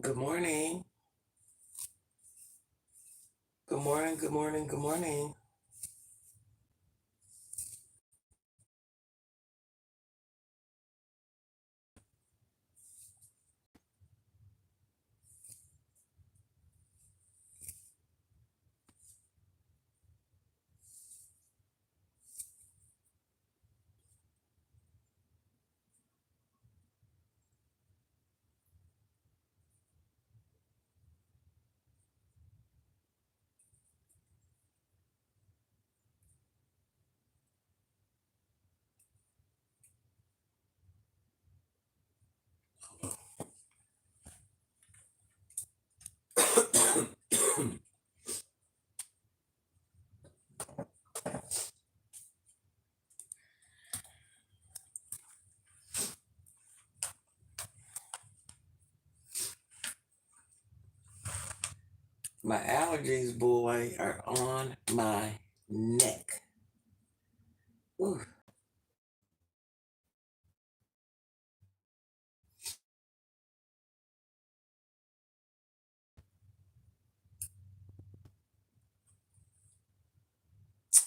Good morning. Good morning. Good morning. Good morning. My allergies, boy, are on my neck. Ooh.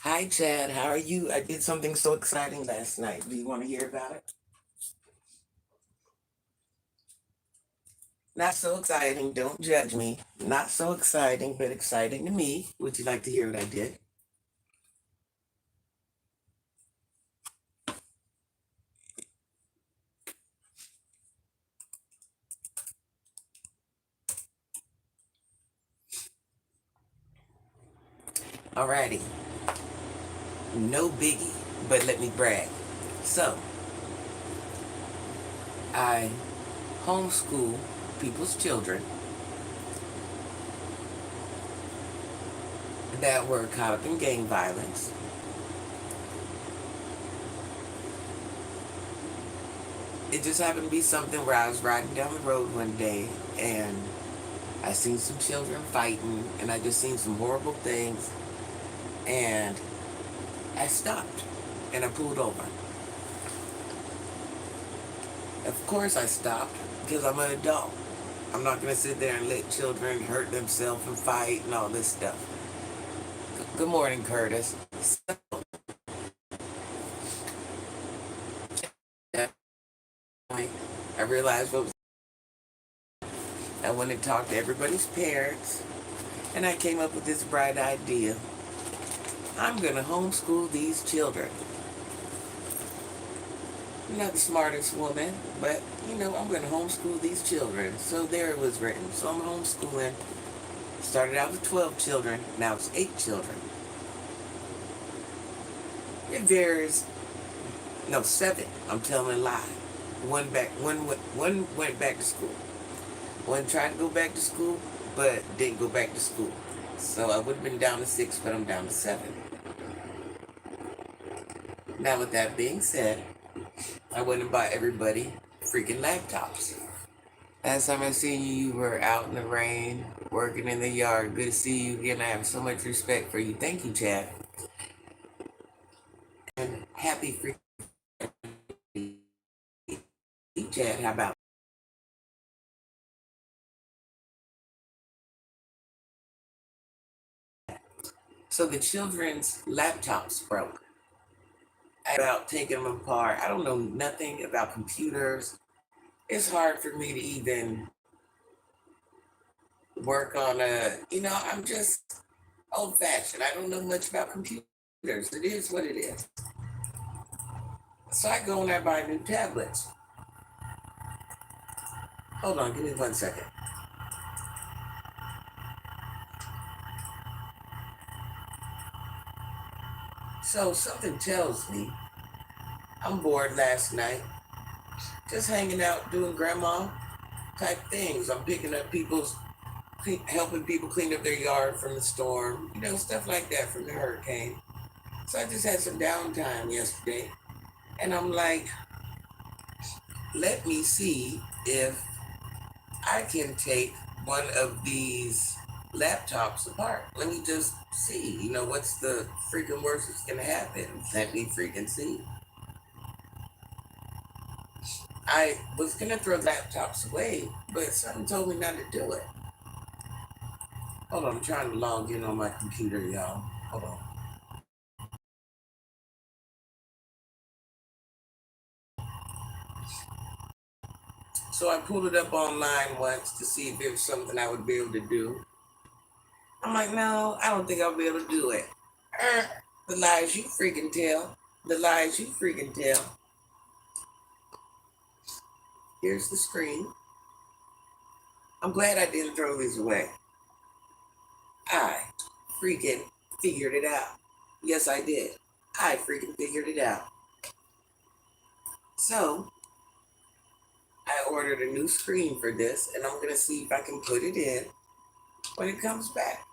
Hi, Chad. How are you? I did something so exciting last night. Do you want to hear about it? Not so exciting. Don't judge me. Not so exciting, but exciting to me. Would you like to hear what I did? Alrighty. No biggie, but let me brag. So, I homeschool people's children that were caught up in gang violence. It just happened to be something where I was riding down the road one day and I seen some children fighting and I just seen some horrible things and I stopped and I pulled over. Of course I stopped because I'm an adult. I'm not going to sit there and let children hurt themselves and fight and all this stuff. Good morning, Curtis. So, at that point, I realized what was. I went and talked to everybody's parents and I came up with this bright idea. I'm going to homeschool these children. I'm not the smartest woman, but I'm going to homeschool these children. So there it was written. So I'm homeschooling. Started out with 12 children, now it's 8 children. It varies. No, 7. I'm telling a lie. One went back to school. One tried to go back to school, but didn't go back to school. So I would have been down to 6, but I'm down to 7. Now with that being said, I went and bought everybody freaking laptops. Last time I seen you, you were out in the rain, working in the yard. Good to see you again. I have so much respect for you. Thank you, Chad. And happy freaking Chad. How about? So the children's laptops broke. About taking them apart. I don't know nothing about computers. It's hard for me to even work on I'm just old fashioned. I don't know much about computers. It is what it is. So I go and I buy new tablets. Hold on, give me 1 second. So something tells me I'm bored last night, just hanging out doing grandma type things. I'm picking up helping people clean up their yard from the storm, stuff like that from the hurricane. So I just had some downtime yesterday, and I'm like, let me see if I can take one of these laptops apart. Let me just see, what's the freaking worst that's gonna happen? Let me freaking see. I was gonna throw laptops away, but something told me not to do it. Hold on, I'm trying to log in on my computer, y'all. Hold on. So I pulled it up online once to see if it was something I would be able to do. I'm like, no, I don't think I'll be able to do it. Er, the lies you freaking tell. The lies you freaking tell. Here's the screen. I'm glad I didn't throw these away. I freaking figured it out. Yes, I did. I freaking figured it out. So I ordered a new screen for this, and I'm gonna see if I can put it in when it comes back.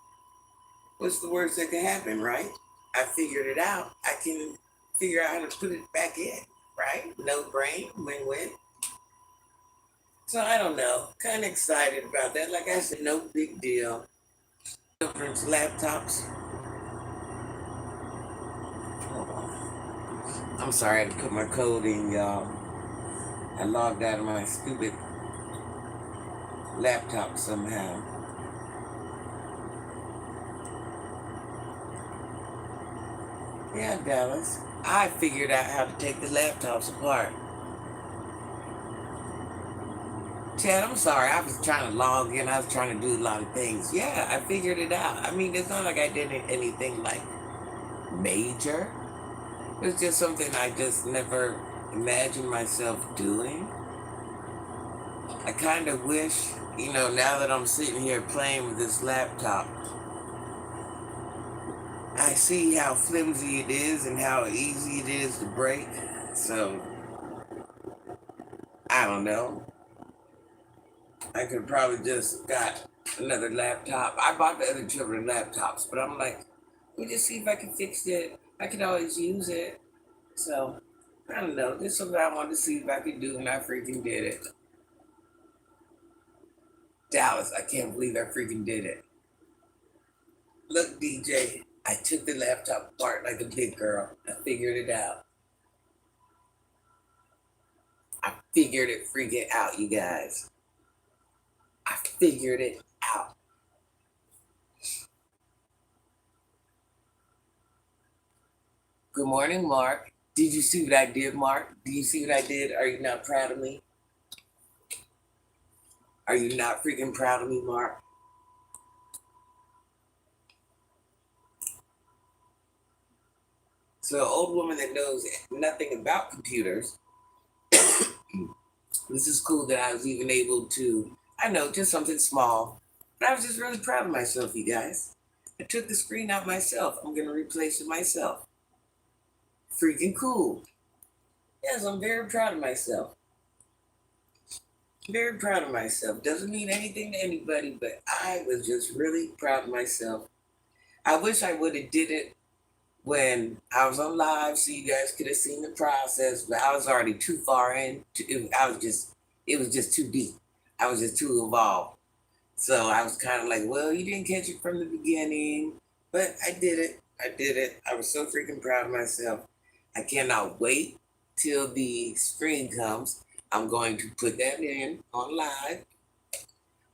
What's the worst that can happen, right? I figured it out. I can figure out how to put it back in, right? No brain, win-win. So I don't know. Kind of excited about that. Like I said, no big deal. Children's laptops. Hold on. I'm sorry, I had to put my code in, y'all. I logged out of my stupid laptop somehow. Yeah, Dallas. I figured out how to take the laptops apart. Chad, I'm sorry. I was trying to log in. I was trying to do a lot of things. Yeah, I figured it out. I mean, it's not like I did anything like major. It's just something I just never imagined myself doing. I kind of wish, now that I'm sitting here playing with this laptop, I see how flimsy it is and how easy it is to break. So, I don't know. I could probably just got another laptop. I bought the other children laptops, but I'm like, let me just see if I can fix it. I could always use it. So, I don't know. This is something I wanted to see if I could do, and I freaking did it. Dallas, I can't believe I freaking did it. Look, DJ, I took the laptop apart like a big girl. I figured it out. I figured it freaking out, you guys. I figured it out. Good morning, Mark. Did you see what I did, Mark? Do you see what I did? Are you not proud of me? Are you not freaking proud of me, Mark? So, an old woman that knows nothing about computers, this is cool that I was even able to, I know, just something small, but I was just really proud of myself, you guys. I took the screen out myself. I'm going to replace it myself. Freaking cool. Yes, I'm very proud of myself. Very proud of myself. Doesn't mean anything to anybody, but I was just really proud of myself. I wish I would have did it when I was on live, so you guys could have seen the process. But I was already too far in. It was just too deep. I was just too involved. So I was kind of like, well, you didn't catch it from the beginning, but I did it. I did it. I was so freaking proud of myself. I cannot wait till the screen comes. I'm going to put that in on live.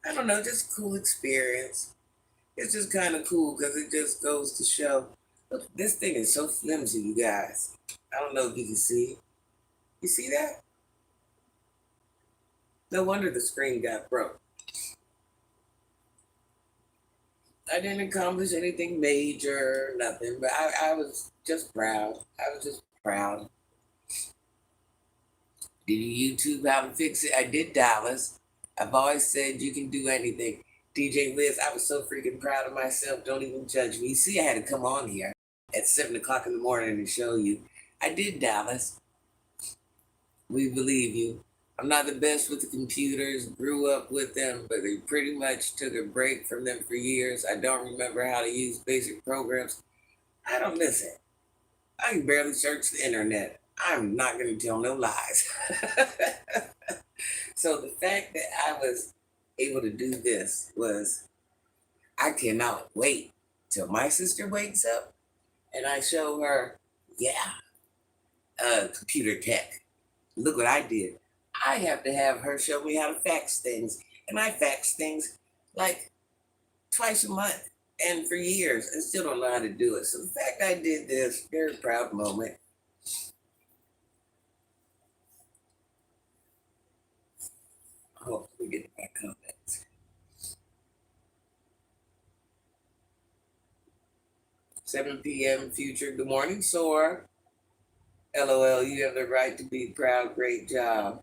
I don't know, just a cool experience. It's just kind of cool because it just goes to show. Look, this thing is so flimsy, you guys. I don't know if you can see. You see that? No wonder the screen got broke. I didn't accomplish anything major, nothing, but I was just proud. I was just proud. Did you YouTube how to fix it? I did, Dallas. I've always said you can do anything. DJ Liz, I was so freaking proud of myself. Don't even judge me. You see, I had to come on here at 7 o'clock in the morning and show you. I did, Dallas. We believe you. I'm not the best with the computers, grew up with them, but they pretty much took a break from them for years. I don't remember how to use basic programs. I don't listen. I can barely search the internet. I'm not going to tell no lies. So the fact that I was able to do this was, I cannot wait till my sister wakes up and I show her, yeah, computer tech. Look what I did. I have to have her show me how to fax things. And I fax things like twice a month and for years and still don't know how to do it. So the fact I did this, very proud moment. Oh, we get my comments. 7 p.m. future. Good morning, Sora. LOL, you have the right to be proud. Great job.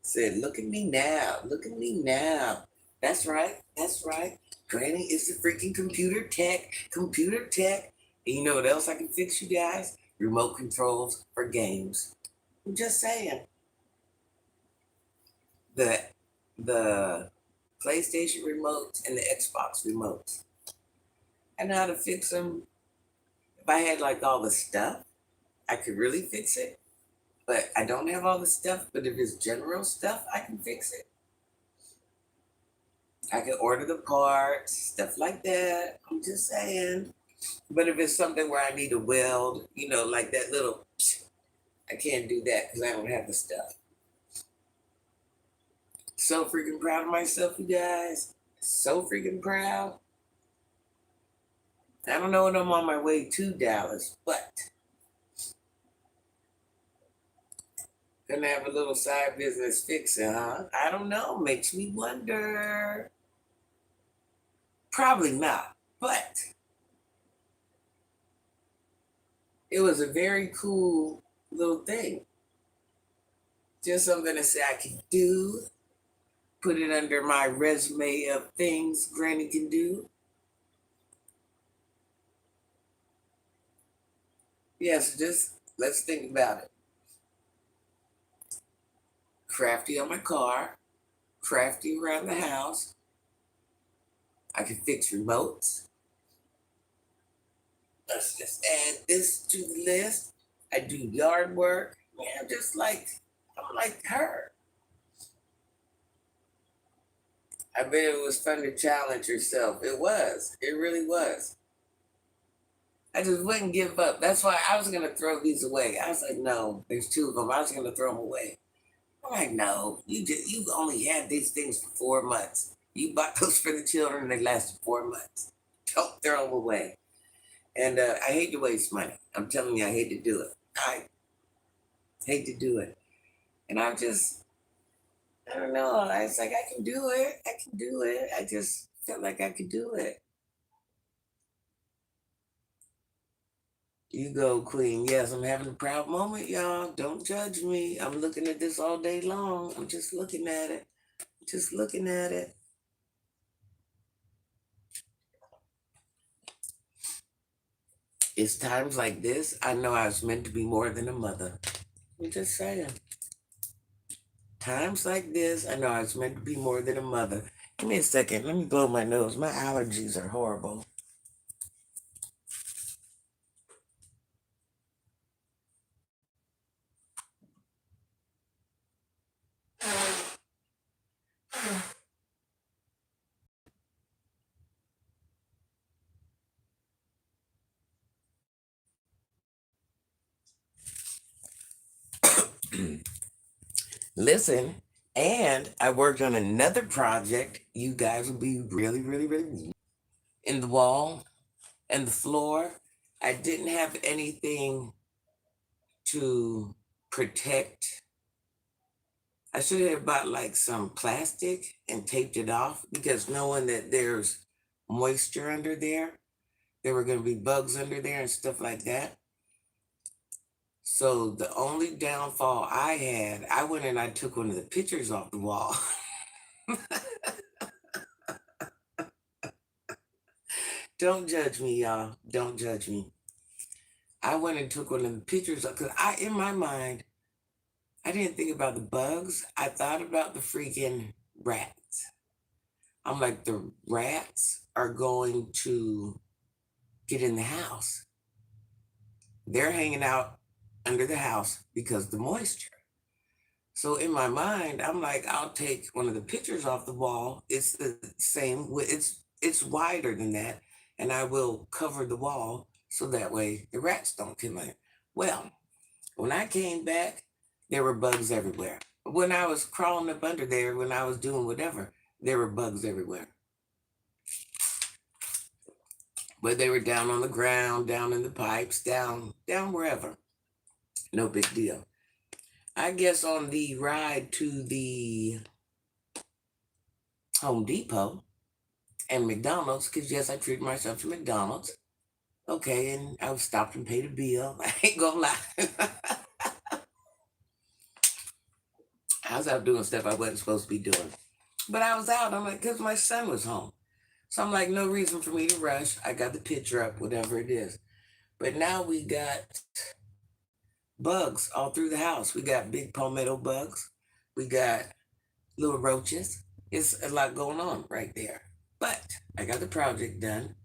Said, look at me now. Look at me now. That's right. That's right. Granny is the freaking computer tech. Computer tech. And you know what else I can fix, you guys? Remote controls for games. I'm just saying. The the PlayStation remotes and the Xbox remotes. I know how to fix them. If I had like all the stuff, I could really fix it. But I don't have all the stuff. But if it's general stuff, I can fix it. I can order the parts, stuff like that. I'm just saying. But if it's something where I need to weld, like that little, I can't do that because I don't have the stuff. So freaking proud of myself, you guys. So freaking proud. I don't know when I'm on my way to Dallas, but gonna have a little side business fixing, huh? I don't know. Makes me wonder. Probably not, but it was a very cool little thing. Just something to say I can do. Put it under my resume of things Granny can do. Yes, just let's think about it. Crafty on my car, crafty around the house. I can fix remotes. Let's just add this to the list. I do yard work. Man, I'm like her. I bet it was fun to challenge yourself. It was. It really was. I just wouldn't give up. That's why I was gonna throw these away. I was like, no, there's two of them. I was gonna throw them away. I'm like, no, you only had these things for 4 months. You bought those for the children, and they lasted 4 months. Don't throw them away. And I hate to waste money. I'm telling you, I hate to do it. I hate to do it. And I don't know. I was like, I can do it. I can do it. I just felt like I could do it. You go, Queen. Yes, I'm having a proud moment, y'all. Don't judge me. I'm looking at this all day long. I'm just looking at it. Just looking at it. It's times like this I know I was meant to be more than a mother. I'm just saying. Times like this I know I was meant to be more than a mother. Give me a second. Let me blow my nose. My allergies are horrible. Listen, and I worked on another project. You guys will be really, really, really in the wall and the floor. I didn't have anything to protect. I should have bought like some plastic and taped it off because knowing that there's moisture under there were going to be bugs under there and stuff like that. So the only downfall I had, I went and I took one of the pictures off the wall. Don't judge me, y'all. Don't judge me. I went and took one of the pictures because in my mind, I didn't think about the bugs. I thought about the freaking rats. I'm like, the rats are going to get in the house. They're hanging out under the house because the moisture. So in my mind, I'm like, I'll take one of the pictures off the wall. It's the same. It's wider than that, and I will cover the wall so that way the rats don't come in. Well, when I came back, there were bugs everywhere. When I was crawling up under there, when I was doing whatever, there were bugs everywhere. But they were down on the ground, down in the pipes, down wherever. No big deal. I guess on the ride to the Home Depot and McDonald's, because yes, I treated myself to McDonald's. Okay, and I stopped and paid a bill. I ain't gonna lie. I was out doing stuff I wasn't supposed to be doing. But I was out, I'm like, because my son was home. So I'm like, no reason for me to rush. I got the picture up, whatever it is. But now we got bugs all through the house. We got big palmetto bugs. We got little roaches. It's a lot going on right there. But I got the project done.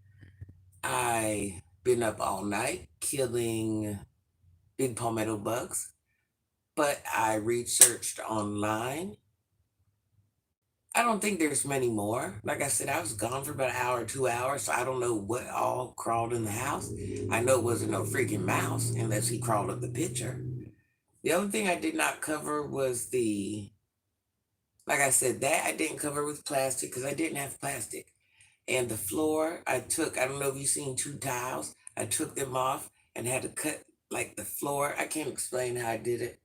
I been up all night killing big palmetto bugs. But I researched online. I don't think there's many more. Like I said, I was gone for about an hour, 2 hours, so I don't know what all crawled in the house. I know it wasn't no freaking mouse unless he crawled up the picture. The only thing I did not cover was like I said, that I didn't cover with plastic because I didn't have plastic. And the floor, I don't know if you've seen 2 tiles, I took them off and had to cut like the floor. I can't explain how I did it.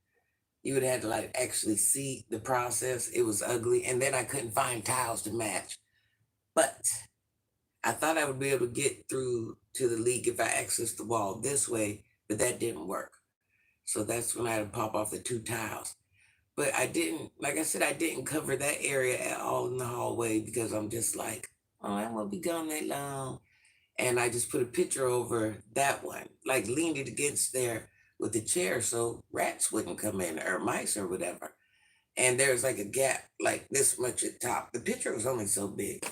You would have to like actually see the process. It was ugly. And then I couldn't find tiles to match. But I thought I would be able to get through to the leak if I accessed the wall this way, but that didn't work. So that's when I had to pop off the 2 tiles. But I didn't, like I said, I didn't cover that area at all in the hallway because I'm just like, oh, I won't be gone that long. And I just put a picture over that one, like leaned it against there with the chair so rats wouldn't come in or mice or whatever. And there's like a gap like this much at top. The picture was only so big.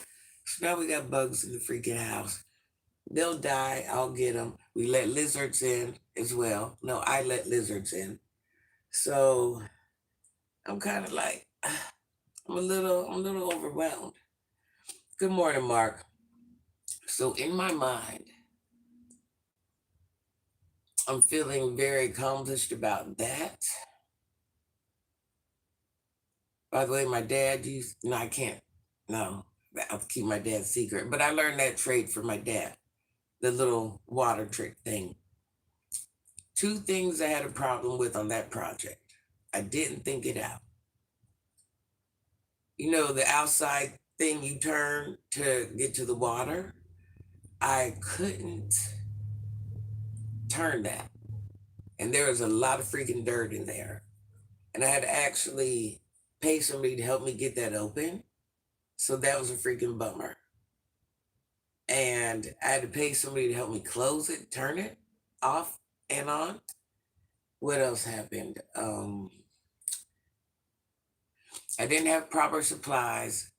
So now we got bugs in the freaking house. They'll die. I'll get them. We let lizards in as well. No, I let lizards in. So I'm kind of like, I'm a little overwhelmed. Good morning, Mark. So in my mind, I'm feeling very accomplished about that. By the way, my dad used, no, I can't, no, I'll keep my dad's secret. But I learned that trade from my dad, the little water trick thing. Two things I had a problem with on that project. I didn't think it out. You know, the outside thing you turn to get to the water, I couldn't turn that. And there was a lot of freaking dirt in there. And I had to actually pay somebody to help me get that open. So that was a freaking bummer. And I had to pay somebody to help me close it, turn it off and on. What else happened? I didn't have proper supplies.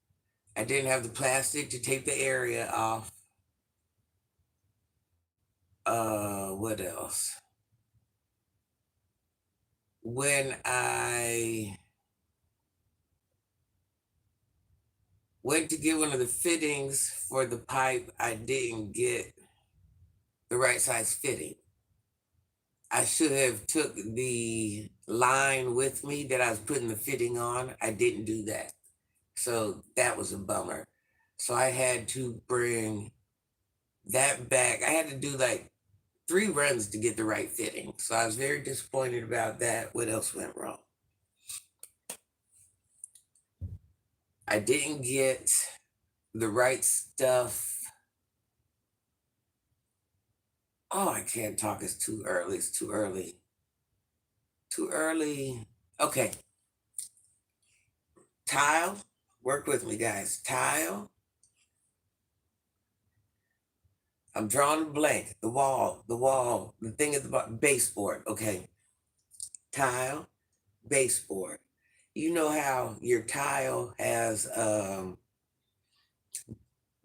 I didn't have the plastic to tape the area off. What else? When I went to get one of the fittings for the pipe, I didn't get the right size fitting. I should have took the line with me that I was putting the fitting on. I didn't do that. So that was a bummer. So I had to bring that back. I had to do like 3 runs to get the right fitting. So I was very disappointed about that. What else went wrong? I didn't get the right stuff. Oh, I can't talk. It's too early. It's too early. Too early. Okay. Tile. Work with me, guys. Tile. I'm drawing a blank. The wall, the thing at the bottom, baseboard. Okay. Tile, baseboard. You know how your tile has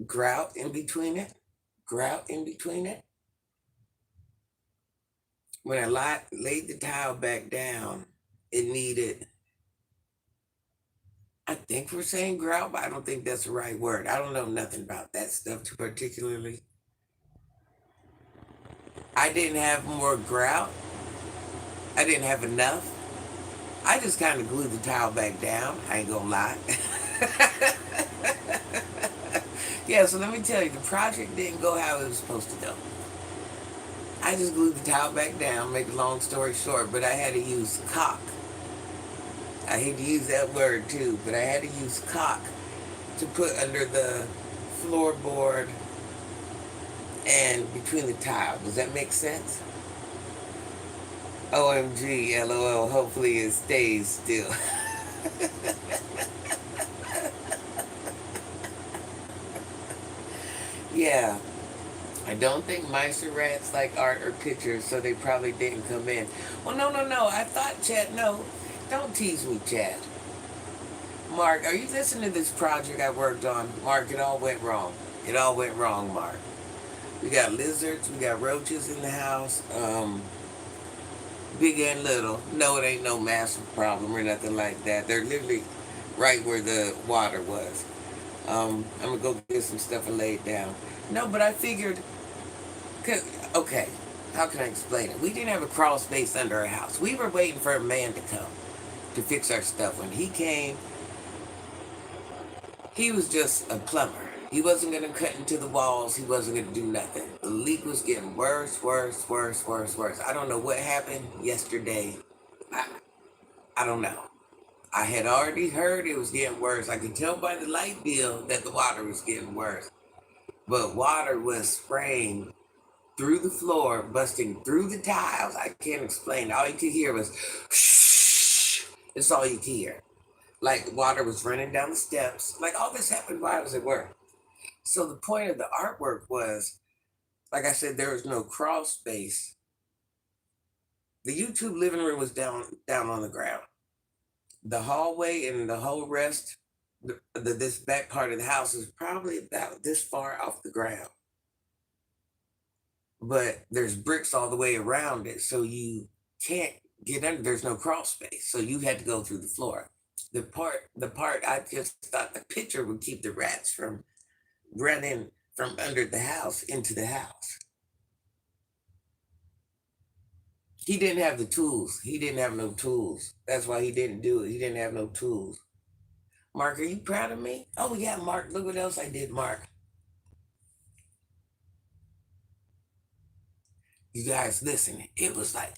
grout in between it? Grout in between it? When I laid the tile back down, it needed, I think we're saying grout, but I don't think that's the right word. I don't know nothing about that stuff too particularly. I didn't have more grout. I didn't have enough. I just kind of glued the tile back down. I ain't gonna lie. Yeah, so let me tell you, the project didn't go how it was supposed to go. I just glued the tile back down, make a long story short, but I had to use caulk. I hate to use that word too, but I had to use caulk to put under the floorboard and between the tile. Does that make sense? OMG, LOL, hopefully it stays still. Yeah, I don't think mice or rats like art or pictures, so they probably didn't come in. Well, no, no, no. I thought, Chad, no. Don't tease me, Chad. Mark, are you listening to this project I worked on? Mark, it all went wrong. It all went wrong, Mark. We got lizards, we got roaches in the house, big and little. No, it ain't no massive problem or nothing like that. They're literally right where the water was. I'm gonna go get some stuff and lay it down. No, but I figured, okay, how can I explain it? We didn't have a crawl space under our house. We were waiting for a man to come to fix our stuff. When he came, he was just a plumber. He wasn't gonna cut into the walls. He wasn't gonna do nothing. The leak was getting worse, worse, worse, worse, worse. I don't know what happened yesterday. I, I don't know. I had already heard it was getting worse. I could tell by the light bill that the water was getting worse. But water was spraying through the floor, busting through the tiles. I can't explain. All you could hear was shh. That's all you could hear. Like water was running down the steps. Like all this happened while I was at work. So the point of the artwork was, like I said, there was no crawl space. The YouTube living room was down on the ground. The hallway and the whole rest, this back part of the house is probably about this far off the ground. But there's bricks all the way around it, so you can't get under. There's no crawl space, so you had to go through the floor. The part I just thought the picture would keep the rats from running from under the house into the house. He didn't have the tools. He didn't have no tools. That's why he didn't do it. He didn't have no tools. Mark, are you proud of me? Oh yeah, Mark. Look what else I did, Mark. You guys, listen. It was like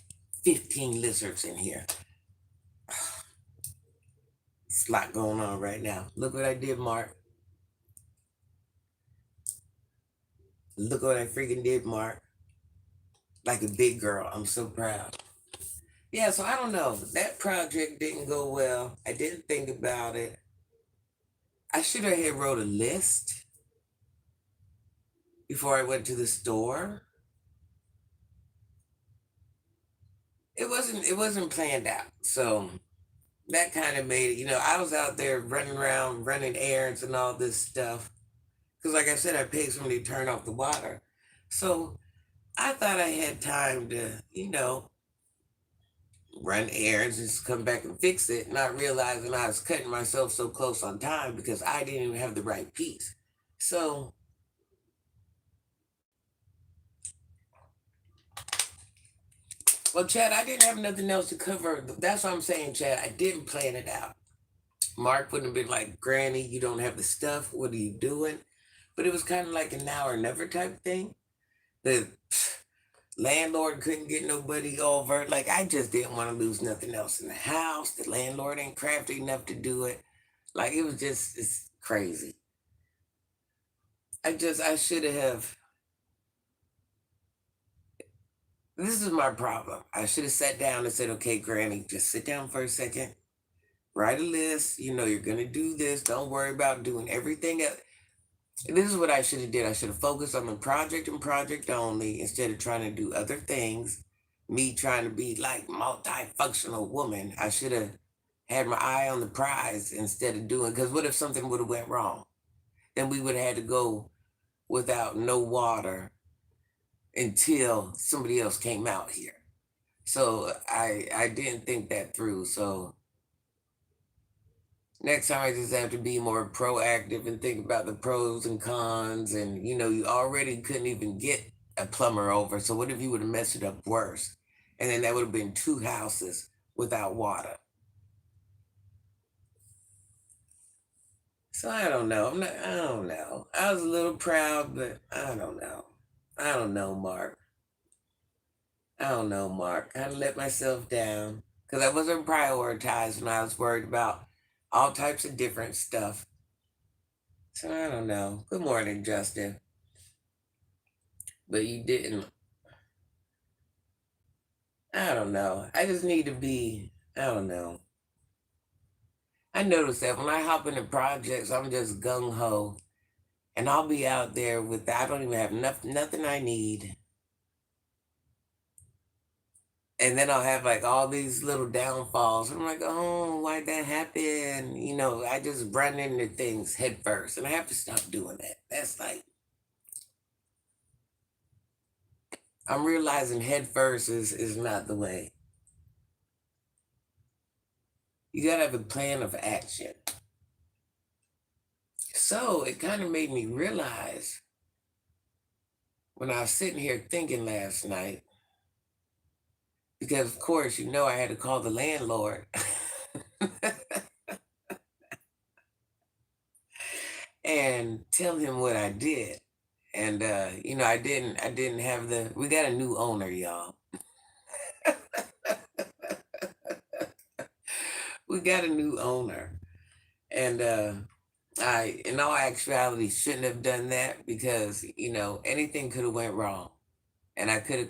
15 lizards in here. It's a lot going on right now. Look what I did, Mark. Look what I freaking did, Mark. Like a big girl. I'm so proud. Yeah, so I don't know. That project didn't go well. I didn't think about it. I should have had wrote a list before I went to the store. It wasn't planned out. So that kind of made it, I was out there running around, running errands and all this stuff. Because like I said, I paid somebody to turn off the water. So I thought I had time to, run errands and just come back and fix it, not realizing I was cutting myself so close on time because I didn't even have the right piece. So, well, Chad, I didn't have nothing else to cover. That's what I'm saying, Chad. I didn't plan it out. Mark wouldn't have been like, Granny, you don't have the stuff. What are you doing? But it was kind of like a now or never type thing. The landlord couldn't get nobody over. Like, I just didn't want to lose nothing else in the house. The landlord ain't crafty enough to do it. Like, it was just, it's crazy. I should have. This is my problem. I should have sat down and said, okay, Granny, just sit down for a second, write a list. You're going to do this. Don't worry about doing everything else. This is what I should have did. I should have focused on the project and project only instead of trying to do other things. Me trying to be like multifunctional woman. I should have had my eye on the prize instead of doing, because what if something would have went wrong? Then we would have had to go without no water until somebody else came out here. So I didn't think that through. So next time I just have to be more proactive and think about the pros and cons. And you already couldn't even get a plumber over. So what if you would have messed it up worse? And then that would have been two houses without water. So I don't know. I don't know. I was a little proud, but I don't know. I don't know, Mark. I don't know, Mark. I let myself down because I wasn't prioritized when I was worried about all types of different stuff. So I don't know. Good morning, Justin. But you didn't. I don't know. I just need to be. I don't know. I notice that when I hop into projects, I'm just gung ho, and I'll be out there with. I don't even have nothing I need, and then I'll have like all these little downfalls. I'm like, oh, why'd that happen? I just run into things head first, and I have to stop doing that. That's like I'm realizing head first is not the way. You gotta have a plan of action. So it kind of made me realize when I was sitting here thinking last night, because of course, I had to call the landlord and tell him what I did. And I didn't have we got a new owner, y'all. We got a new owner. And I in all actuality shouldn't have done that because, anything could have went wrong and I could have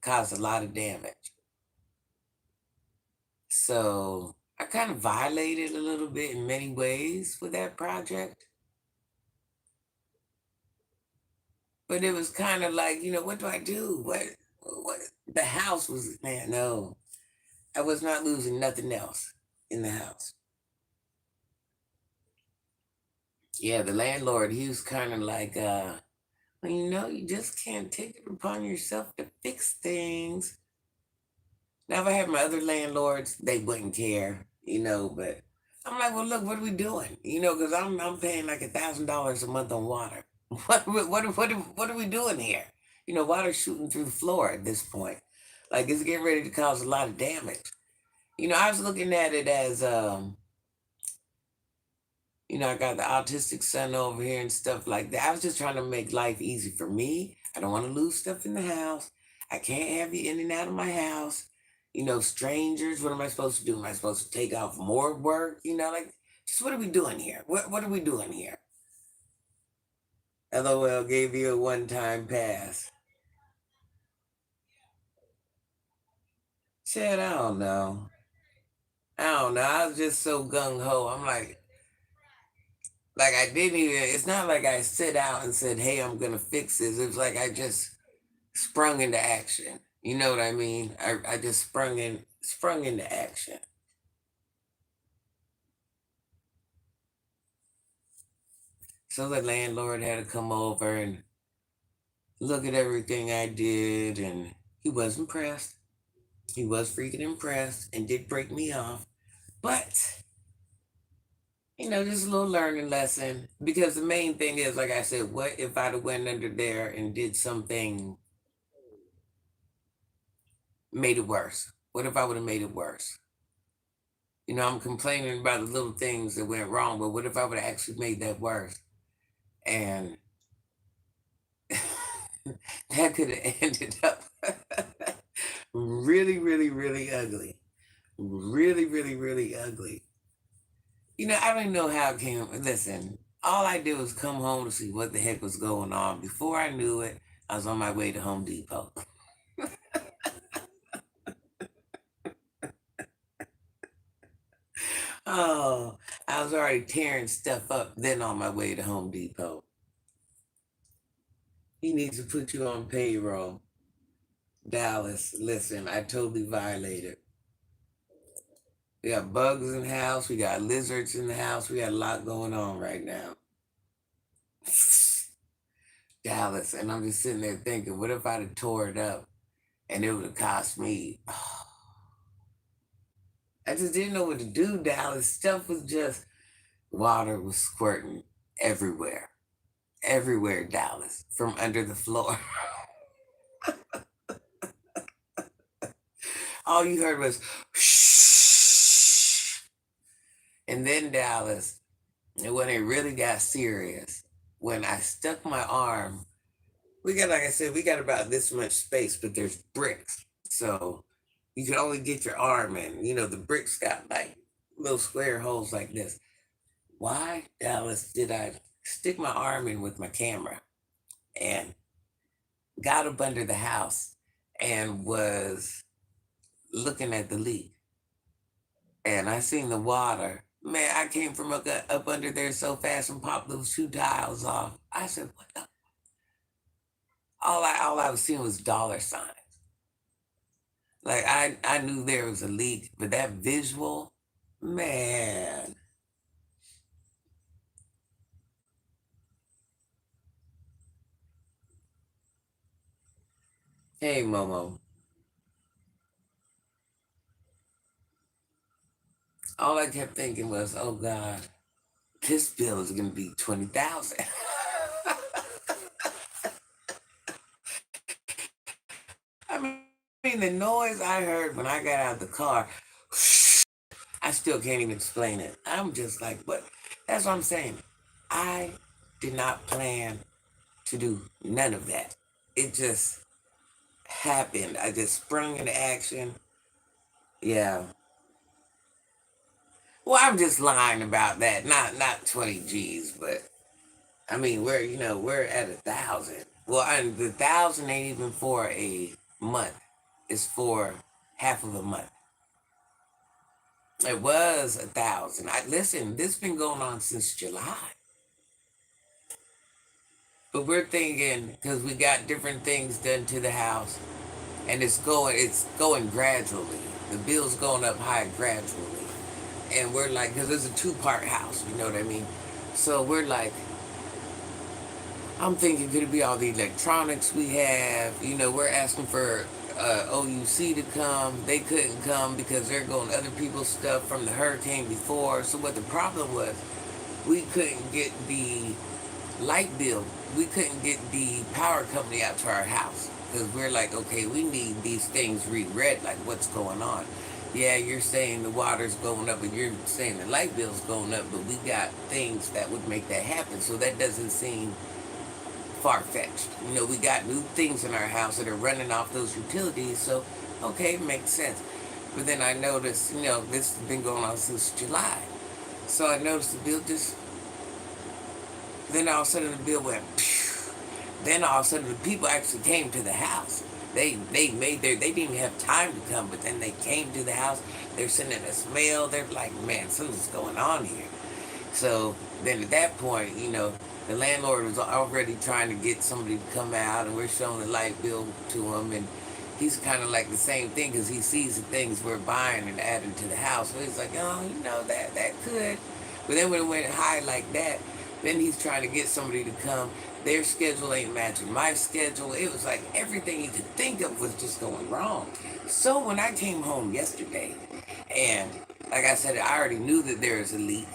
caused a lot of damage. So I kind of violated a little bit in many ways with that project. But it was kind of like, what do I do? What the house was, man, no. I was not losing nothing else in the house. Yeah, the landlord, he was kind of like, well, you just can't take it upon yourself to fix things. Now, if I had my other landlords, they wouldn't care, but I'm like, well, look, what are we doing? Because I'm paying like $1,000 a month on water. What are we doing here? Water's shooting through the floor at this point. Like it's getting ready to cause a lot of damage. I was looking at it as I got the autistic son over here and stuff like that. I was just trying to make life easy for me. I don't want to lose stuff in the house. I can't have you in and out of my house. Strangers, what am I supposed to do? Am I supposed to take off more work? Like, just what are we doing here? What are we doing here? LOL gave you a one-time pass. Shit, I don't know. I don't know. I was just so gung ho. I'm like I didn't even. It's not like I sit out and said, "Hey, I'm gonna fix this." It was like I just sprung into action. You know what I mean? I just sprung into action. So the landlord had to come over and look at everything I did, and he was impressed. He was freaking impressed and did break me off. But, just a little learning lesson. Because the main thing is, like I said, what if I'd have went under there and did something, made it worse? What if I would have made it worse? I'm complaining about the little things that went wrong, but what if I would have actually made that worse? And that could have ended up really, really, really ugly. Really, really, really ugly. I don't even know how it came. Listen, all I did was come home to see what the heck was going on. Before I knew it, I was on my way to Home Depot. Oh, I was already tearing stuff up, then on my way to Home Depot. He needs to put you on payroll. Dallas, listen, I totally violated. We got bugs in the house. We got lizards in the house. We got a lot going on right now. Dallas, and I'm just sitting there thinking, what if I'd have tore it up and it would have cost me? I just didn't know what to do, Dallas. Stuff was just water was squirting everywhere, everywhere, Dallas, from under the floor. All you heard was shh. And then Dallas. And when it really got serious, when I stuck my arm, we got, like I said, we got about this much space, but there's bricks. So you can only get your arm in. The bricks got like little square holes like this. Why, Dallas, did I stick my arm in with my camera and got up under the house and was looking at the leak? And I seen the water. Man, I came from up under there so fast and popped those two tiles off. I said, "What the?" All I was seeing was dollar signs. Like I knew there was a leak, but that visual, man. Hey, Momo. All I kept thinking was, "Oh God, this bill is gonna be 20,000." I mean, the noise I heard when I got out of the car, I still can't even explain it. I'm just like, what? That's what I'm saying. I did not plan to do none of that. It just happened. I just sprung into action. Yeah. Well, I'm just lying about that. Not 20 G's, but I mean, we're at 1,000. Well, and the 1,000 ain't even for a month. It's for half of a month. It was 1,000. I listen. This been going on since July, but we're thinking because we got different things done to the house, and it's going gradually. The bill's going up high gradually, and we're like, because it's a two-part house. You know what I mean? So we're like, I'm thinking, could it be all the electronics we have? We're asking for OUC to come. They couldn't come because they're going other people's stuff from the hurricane before. So what the problem was, we couldn't get the light bill. We couldn't get the power company out to our house because we're like, okay, we need these things reread. Like, what's going on? Yeah, you're saying the water's going up, and you're saying the light bill's going up, but we got things that would make that happen. So that doesn't seem far-fetched. We got new things in our house that are running off those utilities, so okay, it makes sense. But then I noticed, this has been going on since July. So I noticed the bill just, then all of a sudden the bill went, phew. Then all of a sudden the people actually came to the house. They didn't even have time to come, but then they came to the house. They're sending us mail. They're like, man, something's going on here. So then at that point, the landlord was already trying to get somebody to come out, and we're showing the light bill to him, and he's kind of like the same thing because he sees the things we're buying and adding to the house. So he's like, oh, that could. But then when it went high like that, then he's trying to get somebody to come. Their schedule ain't matching my schedule. It was like everything you could think of was just going wrong. So when I came home yesterday, and like I said, I already knew that there was a leak,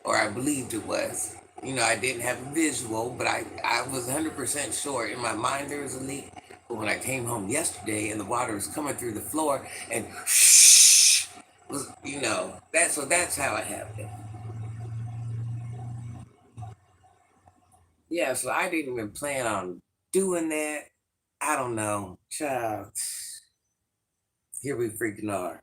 or I believed it was. I didn't have a visual, but I was 100% sure in my mind there was a leak. But when I came home yesterday and the water was coming through the floor and shh, was, that's how it happened. Yeah, so I didn't even plan on doing that. I don't know. Child, here we freaking are.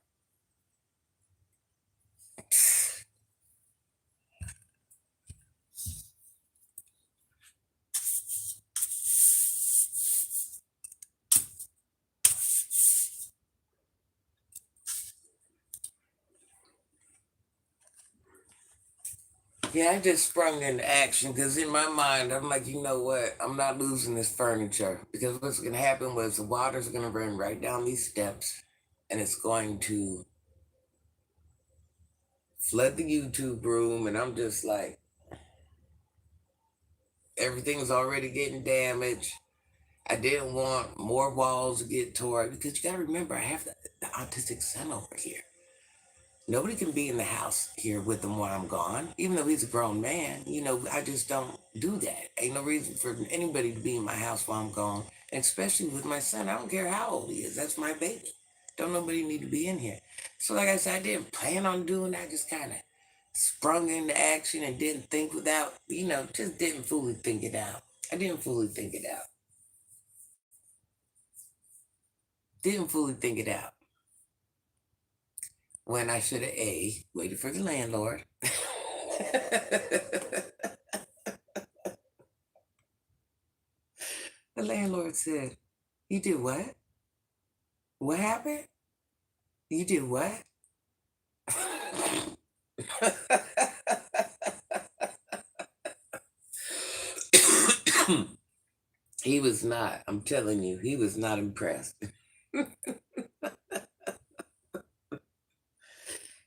Yeah, I just sprung into action because in my mind, I'm like, you know what? I'm not losing this furniture because what's going to happen was the water's going to run right down these steps and it's going to flood the YouTube room. And I'm just like, everything's already getting damaged. I didn't want more walls to get torn because you got to remember, I have the autistic son over here. Nobody can be in the house here with him while I'm gone, even though he's a grown man. I just don't do that. Ain't no reason for anybody to be in my house while I'm gone, and especially with my son. I don't care how old he is. That's my baby. Don't nobody need to be in here. So, like I said, I didn't plan on doing that. I just kind of sprung into action and didn't think without, just didn't fully think it out. I didn't fully think it out. Didn't fully think it out. When I should have waited for the landlord. The landlord said, "You did what? What happened? You did what?" He was not, I'm telling you, he was not impressed.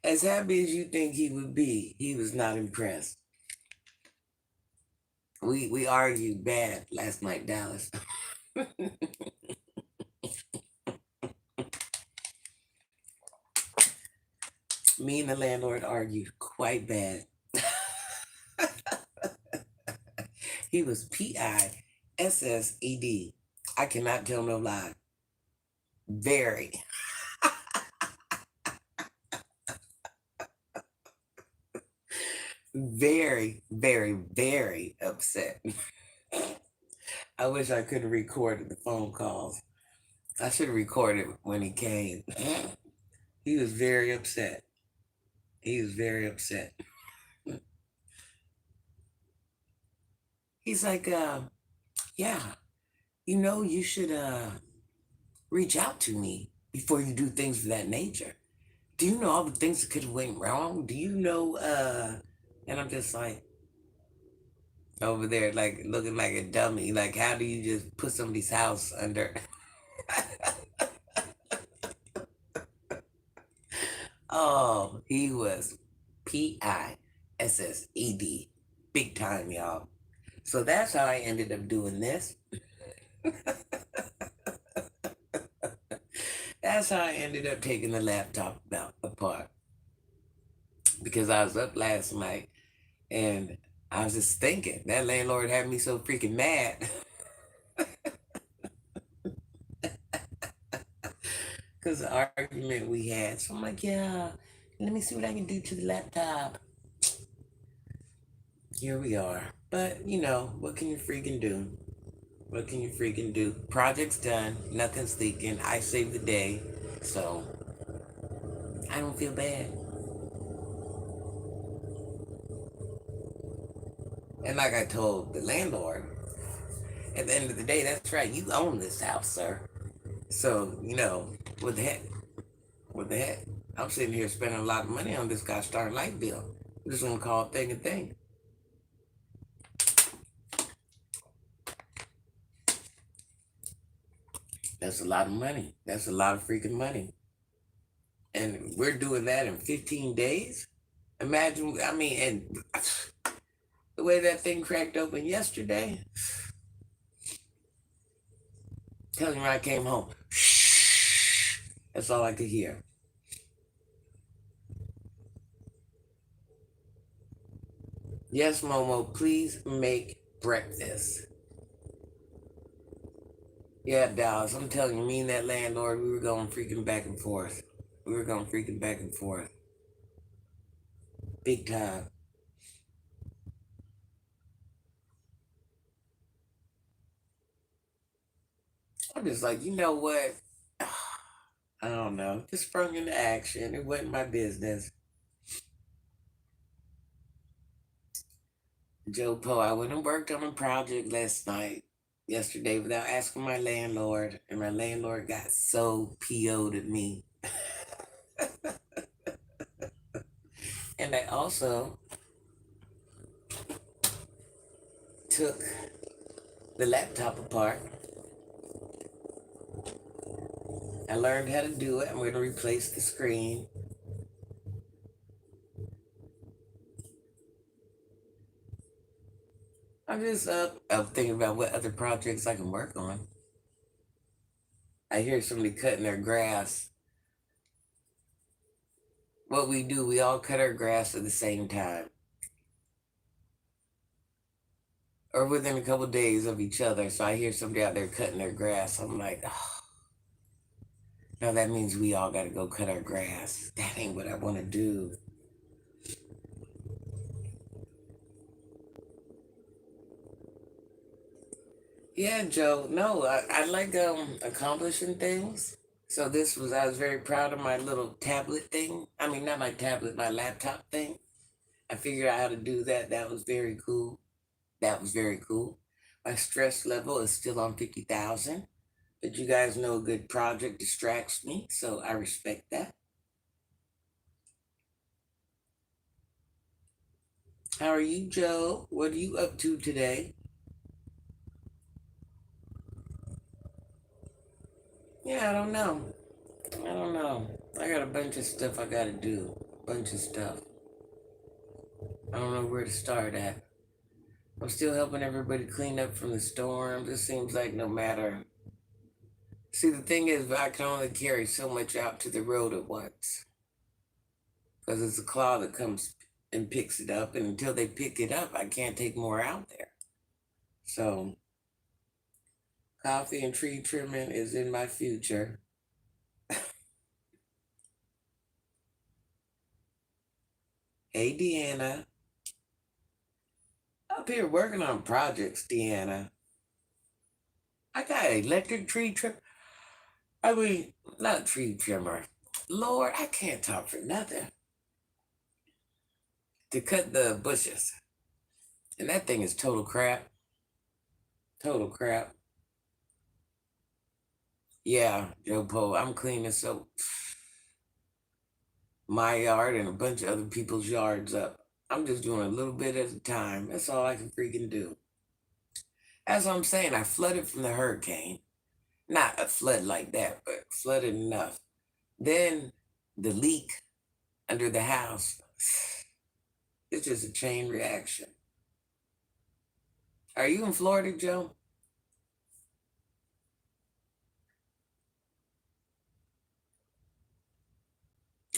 As happy as you think he would be, he was not impressed. We argued bad last night, Dallas. Me and the landlord argued quite bad. He was PISSED. I cannot tell no lie. Very, very, very, very upset. I wish I could have recorded the phone calls. I should have recorded when he came. He was very upset. He was very upset. He's like, yeah, you should reach out to me before you do things of that nature. Do you know all the things that could have went wrong? Do you know, and I'm just like, over there, like looking like a dummy. Like, how do you just put somebody's house under? Oh, he was PISSED. Big time, y'all. So that's how I ended up doing this. That's how I ended up taking the laptop apart. Because I was up last night and I was just thinking, that landlord had me so freaking mad. Because the argument we had. So I'm like, yeah, let me see what I can do to the laptop. Here we are. But, what can you freaking do? What can you freaking do? Project's done. Nothing's leaking. I saved the day. So, I don't feel bad. And like I told the landlord, at the end of the day, that's right. You own this house, sir. So, what the heck? What the heck? I'm sitting here spending a lot of money on this gosh darn light bill. I'm just going to call a thing a thing. That's a lot of money. That's a lot of freaking money. And we're doing that in 15 days? Imagine, and the way that thing cracked open yesterday. Telling me when I came home, shh. That's all I could hear. Yes, Momo, please make breakfast. Yeah, Dallas, I'm telling you, me and that landlord, we were going freaking back and forth. We were going freaking back and forth. Big time. I'm just like, you know what? I don't know. Just sprung into action. It wasn't my business. Joe Poe, I went and worked on a project yesterday, without asking my landlord, and my landlord got so PO'd at me. And I also took the laptop apart. I learned how to do it. I'm going to replace the screen. I'm just up thinking about what other projects I can work on. I hear somebody cutting their grass. What we do, we all cut our grass at the same time, or within a couple of days of each other. So I hear somebody out there cutting their grass. I'm like, oh, no, that means we all got to go cut our grass. That ain't what I want to do. Yeah, Joe. No, I like accomplishing things. So I was very proud of my little tablet thing. I mean, not my tablet, my laptop thing. I figured out how to do that. That was very cool. That was very cool. My stress level is still on 50,000, but you guys know a good project distracts me, so I respect that. How are you, Joe? What are you up to today? Yeah, I don't know. I don't know. I got a bunch of stuff I gotta do. Bunch of stuff. I don't know where to start at. I'm still helping everybody clean up from the storm. It seems like no matter. See, the thing is, I can only carry so much out to the road at once because it's a claw that comes and picks it up, and until they pick it up, I can't take more out there. So, coffee and tree trimming is in my future. Hey, Deanna. Up here working on projects, Deanna. I got an electric tree trim. I mean, not tree trimmer. Lord, I can't talk for nothing. To cut the bushes. And that thing is total crap. Total crap. Yeah, Joe Poe, I'm cleaning so my yard and a bunch of other people's yards up. I'm just doing a little bit at a time. That's all I can freaking do. As I'm saying, I flooded from the hurricane. Not a flood like that, but flooded enough. Then the leak under the house. It's just a chain reaction. Are you in Florida, Joe?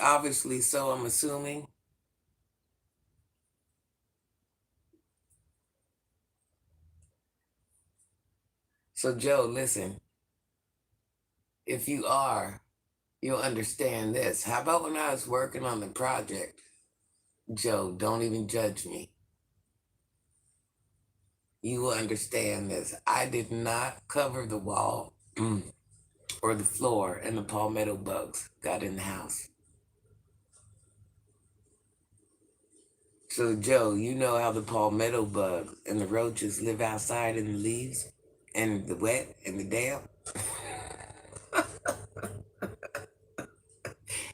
Obviously, so I'm assuming. So, Joe, listen, if you are, you'll understand this. How about when I was working on the project? Joe, don't even judge me. You will understand this. I did not cover the wall or the floor, and the palmetto bugs got in the house. So, Joe, you know how the palmetto bugs and the roaches live outside in the leaves and the wet and the damp?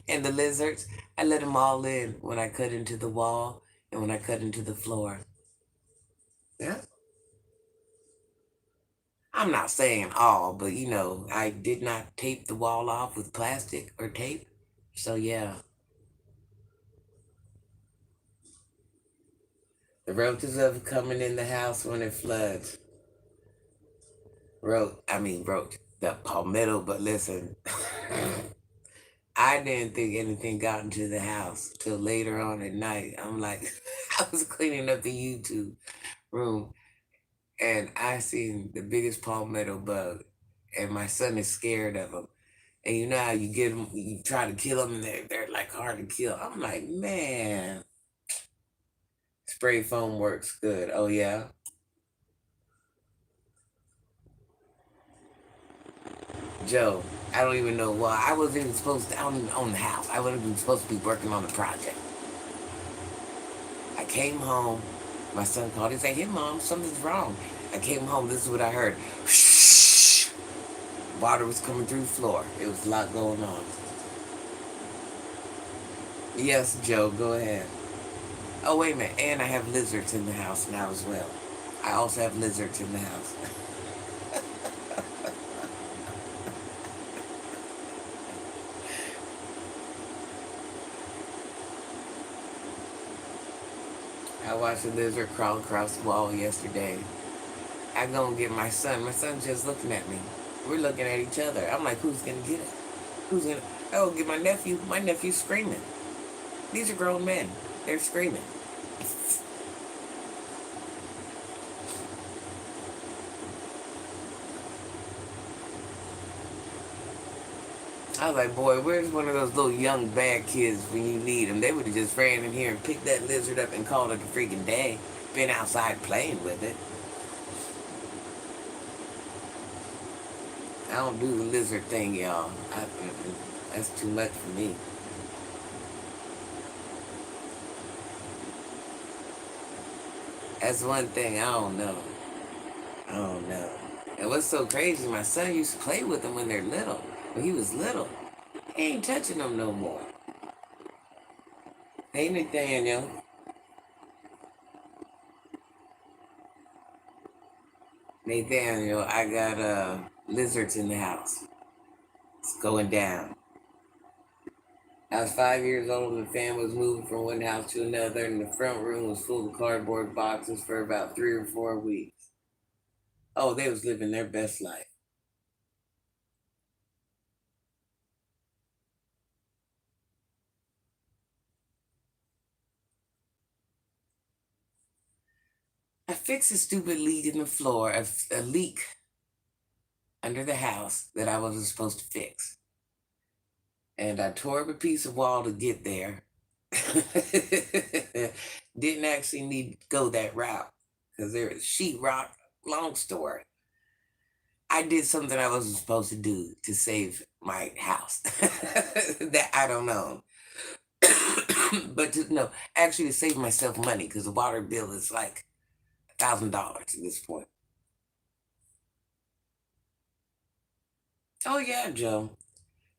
And the lizards, I let them all in when I cut into the wall and when I cut into the floor. Yeah. I'm not saying all, but I did not tape the wall off with plastic or tape. So yeah, the roaches are coming in the house when it floods. Roach, the palmetto, but listen, I didn't think anything got into the house till later on at night. I'm like, I was cleaning up the YouTube room and I seen the biggest palmetto bug, and my son is scared of them. And you know how you get them, you try to kill them, and they're like hard to kill. I'm like, man, spray foam works good. Oh yeah, Joe. I don't even know why. I wasn't even supposed to. I don't even own the house. I wasn't even supposed to be working on the project. I came home. My son called. He said, "Hey, mom, something's wrong." I came home. This is what I heard. Water was coming through the floor. It was a lot going on. Yes, Joe, go ahead. Oh, wait a minute. And I have lizards in the house now as well. I also have lizards in the house. I watched a lizard crawl across the wall yesterday. I go and get my son. My son's just looking at me. We're looking at each other. I'm like, who's going to get it? Who's going to... Oh, get my nephew. My nephew's screaming. These are grown men. They're screaming. I was like, boy, where's one of those little young bad kids when you need them? They would have just ran in here and picked that lizard up and called it a freaking day. Been outside playing with it. don't do the lizard thing, y'all. That's too much for me. That's one thing I don't know. I don't know. And what's so crazy, my son used to play with them when they're little. When he was little. He ain't touching them no more. Hey, Nathaniel. Nathaniel, I got lizards in the house. It's going down. I was 5 years old and the family was moving from one house to another, and the front room was full of cardboard boxes for about 3 or 4 weeks. Oh, they was living their best life. I fixed a stupid leak in the floor, a leak under the house that I wasn't supposed to fix. And I tore up a piece of wall to get there. Didn't actually need to go that route because there was sheetrock. Long story. I did something I wasn't supposed to do to save my house that I don't own. But no, actually to save myself money because the water bill is like $1,000 at this point. Oh yeah, Joe.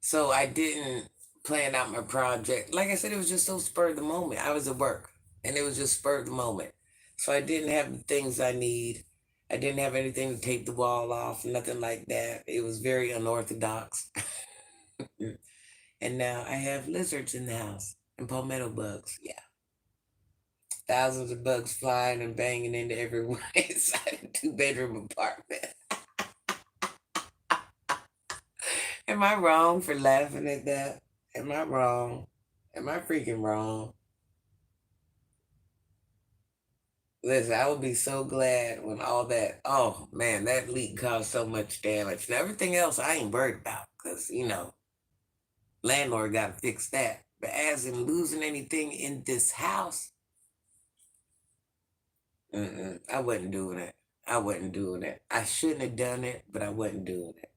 So I didn't plan out my project. Like I said, it was just so spur of the moment. I was at work and it was just spur of the moment. So I didn't have the things I need. I didn't have anything to take the wall off, nothing like that. It was very unorthodox. And now I have lizards in the house and palmetto bugs. Yeah. Thousands of bugs flying and banging into everywhere inside a 2-bedroom apartment. Am I wrong for laughing at that? Am I wrong? Am I freaking wrong? Listen, I would be so glad when all that, oh man, that leak caused so much damage. And everything else I ain't worried about because, landlord got to fix that. But as in losing anything in this house, I wasn't doing it. I wasn't doing it. I shouldn't have done it, but I wasn't doing it.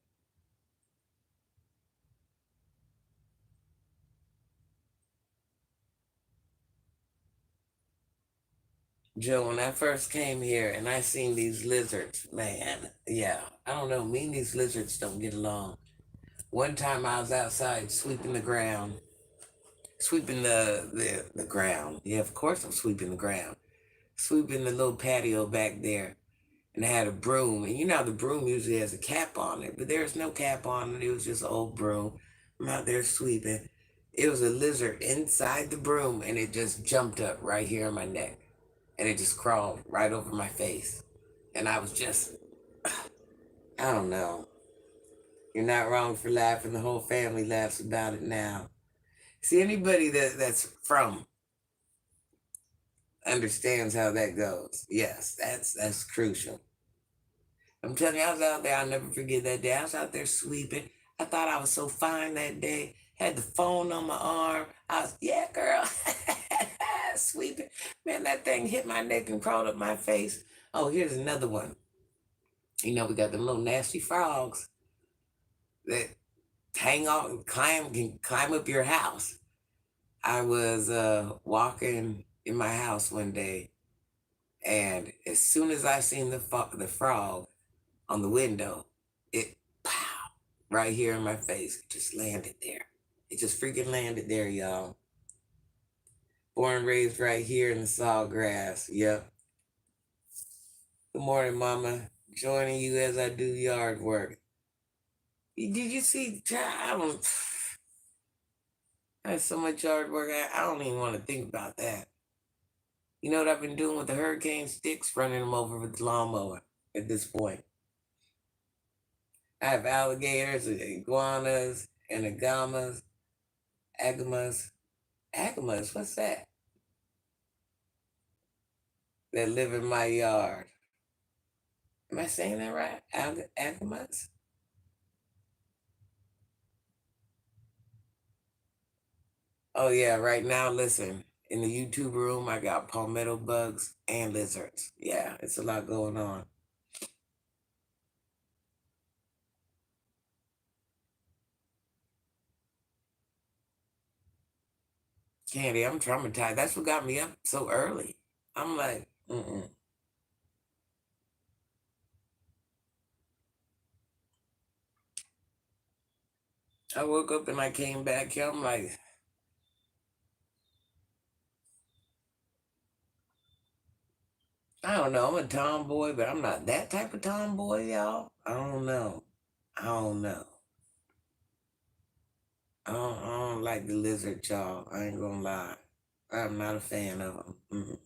Joe, when I first came here and I seen these lizards, man, yeah, I don't know. Me and these lizards don't get along. One time I was outside sweeping the ground, sweeping the ground. Yeah, of course I'm sweeping the ground. Sweeping the little patio back there. And I had a broom. And you know how the broom usually has a cap on it, but there's no cap on it. It was just an old broom. I'm out there sweeping. It was a lizard inside the broom and it just jumped up right here on my neck. And it just crawled right over my face. And I was just, I don't know. You're not wrong for laughing. The whole family laughs about it now. See, anybody that's from understands how that goes. Yes, that's crucial. I'm telling you, I was out there. I'll never forget that day. I was out there sweeping. I thought I was so fine that day. Had the phone on my arm. I was, yeah, girl, sweeping. Man, that thing hit my neck and crawled up my face. Oh, here's another one. We got them little nasty frogs that hang on, can climb up your house. I was walking in my house one day, and as soon as I seen the frog on the window, it pow right here in my face. It just landed there. It just freaking landed there, y'all. Born and raised right here in the sawgrass. Yep. Good morning, Mama. Joining you as I do yard work. Did you see? I don't. I have so much yard work. I don't even want to think about that. You know what I've been doing with the hurricane sticks? Running them over with the lawnmower at this point. I have alligators, iguanas, and agamas. Agamas, what's that? That live in my yard. Am I saying that right? Agamas? Oh, yeah, right now, listen. In the YouTube room, I got palmetto bugs and lizards. Yeah, it's a lot going on. Candy, I'm traumatized. That's what got me up so early. I'm like, mm-mm. I woke up and I came back here. I'm like, I don't know. I'm a tomboy, but I'm not that type of tomboy, y'all. I don't know. I don't know. I don't like the lizard, y'all. I ain't gonna lie. I'm not a fan of them.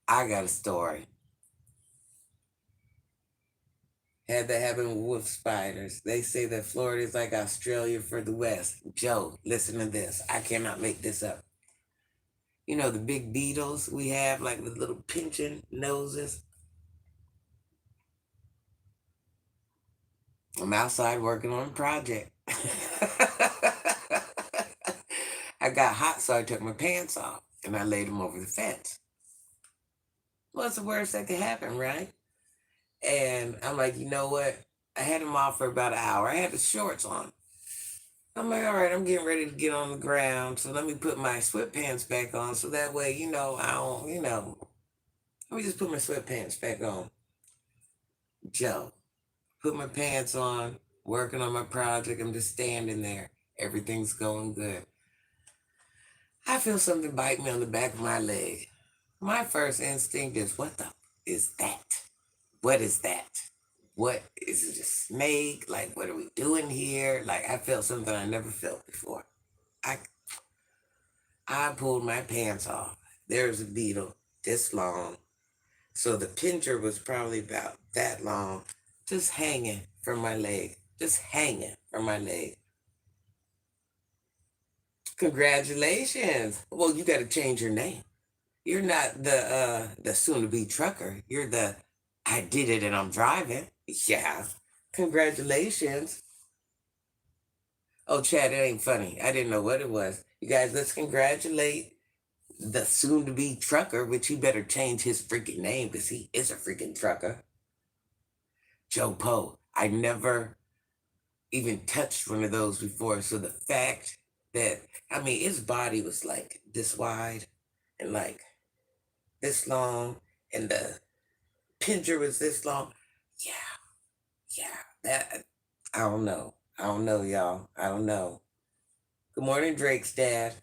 I got a story. Had that happen with spiders. They say that Florida is like Australia for the West. Joe, listen to this. I cannot make this up. You know the big beetles we have, like with little pinching noses? I'm outside working on a project. I got hot, so I took my pants off and I laid them over the fence. What's the worst that could happen, right? And I'm like, you know what? I had them off for about an hour. I had the shorts on. I'm like, all right, I'm getting ready to get on the ground. So let me put my sweatpants back on. So that way, I don't, let me just put my sweatpants back on. Joe, put my pants on, working on my project. I'm just standing there. Everything's going good. I feel something bite me on the back of my leg. My first instinct is, what the is that? What is that? What is it, a snake? Like, what are we doing here? Like, I felt something I never felt before. I I pulled my pants off. There's a beetle this long. So the pincher was probably about that long, just hanging from my leg. Just hanging from my leg. Congratulations. Well, you gotta change your name. You're not the soon to be trucker. You're the I did it and I'm driving. Yeah. Congratulations. Oh, Chad, it ain't funny. I didn't know what it was. You guys, let's congratulate the soon to be trucker, which he better change his freaking name because he is a freaking trucker. Joe Poe. I never even touched one of those before. So the fact that, I mean, his body was like this wide and like this long, and the pincher was this long. Yeah, yeah. That, I don't know. I don't know, y'all. I don't know. Good morning, Drake's dad.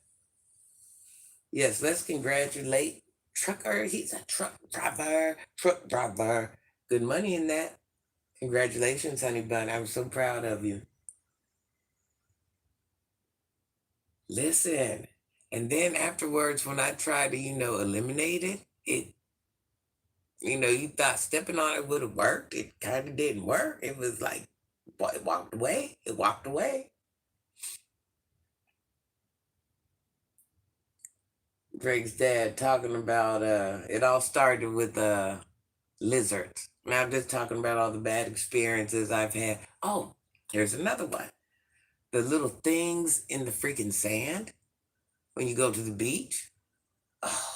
Yes, let's congratulate Trucker. He's a truck driver. Truck driver. Good money in that. Congratulations, honey bun. I'm so proud of you. Listen. And then afterwards, when I tried to, eliminate it, you thought stepping on it would have worked. It kind of didn't work. It was like, it walked away. It walked away. Drake's dad talking about it all started with lizards. Now I'm just talking about all the bad experiences I've had. Oh, here's another one. The little things in the freaking sand when you go to the beach. Oh,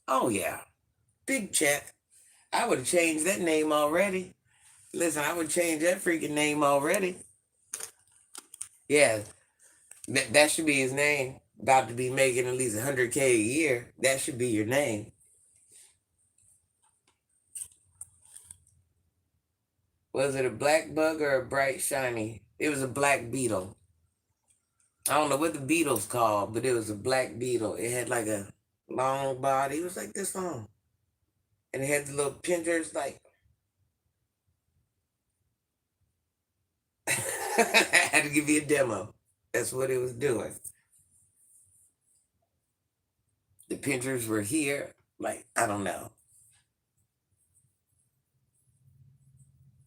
oh yeah. Big check. I would have changed that name already. Listen, I would change that freaking name already. Yeah, that should be his name. About to be making at least 100K a year. That should be your name. Was it a black bug or a bright shiny? It was a black beetle. I don't know what the beetle's called, but it was a black beetle. It had like a long body. It was like this long. And it had the little pincers like I had to give you a demo. That's what it was doing. The pincers were here. Like, I don't know.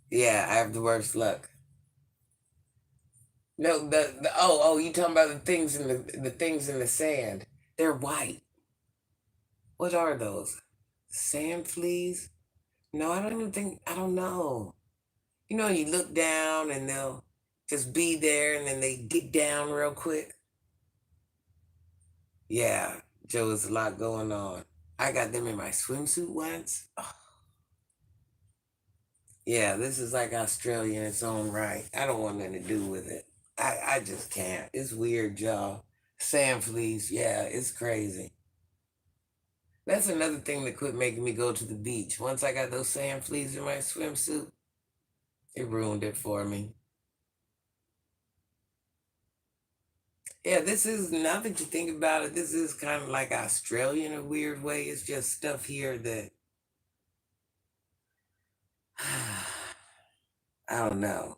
Yeah, I have the worst luck. No, you talking about the things in the sand. They're white. What are those? Sand fleas? No, I don't even think I don't know. You look down and they'll just be there and then they get down real quick. Yeah, Joe, there's a lot going on. I got them in my swimsuit once. Oh, Yeah, this is like Australia in its own right. I don't want nothing to do with it. I just can't. It's weird, y'all. Sand fleas, yeah, it's crazy. That's another thing that quit making me go to the beach. Once I got those sand fleas in my swimsuit, it ruined it for me. Yeah, this is, now that you think about it, this is kind of like Australia in a weird way. It's just stuff here that I don't know.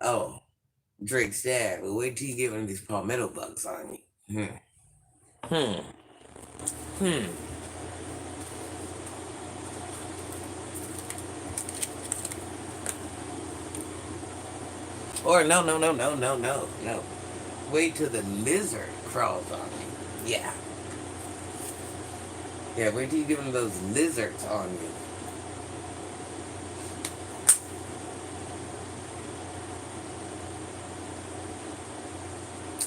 Oh, Drake's dad. Well, wait till you get one of these palmetto bugs on you. Hmm. Hmm. Or no, no, no, no, no, no, no. Wait till the lizard crawls on you. Yeah. Yeah, wait till you get one of those lizards on you.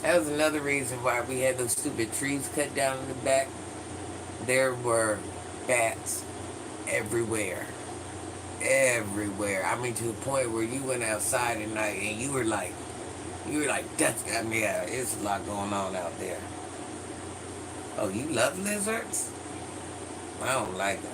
That was another reason why we had those stupid trees cut down in the back. There were bats everywhere. Everywhere. I mean, to the point where you went outside at night and that's, I mean, yeah, it's a lot going on out there. Oh, you love lizards? I don't like them.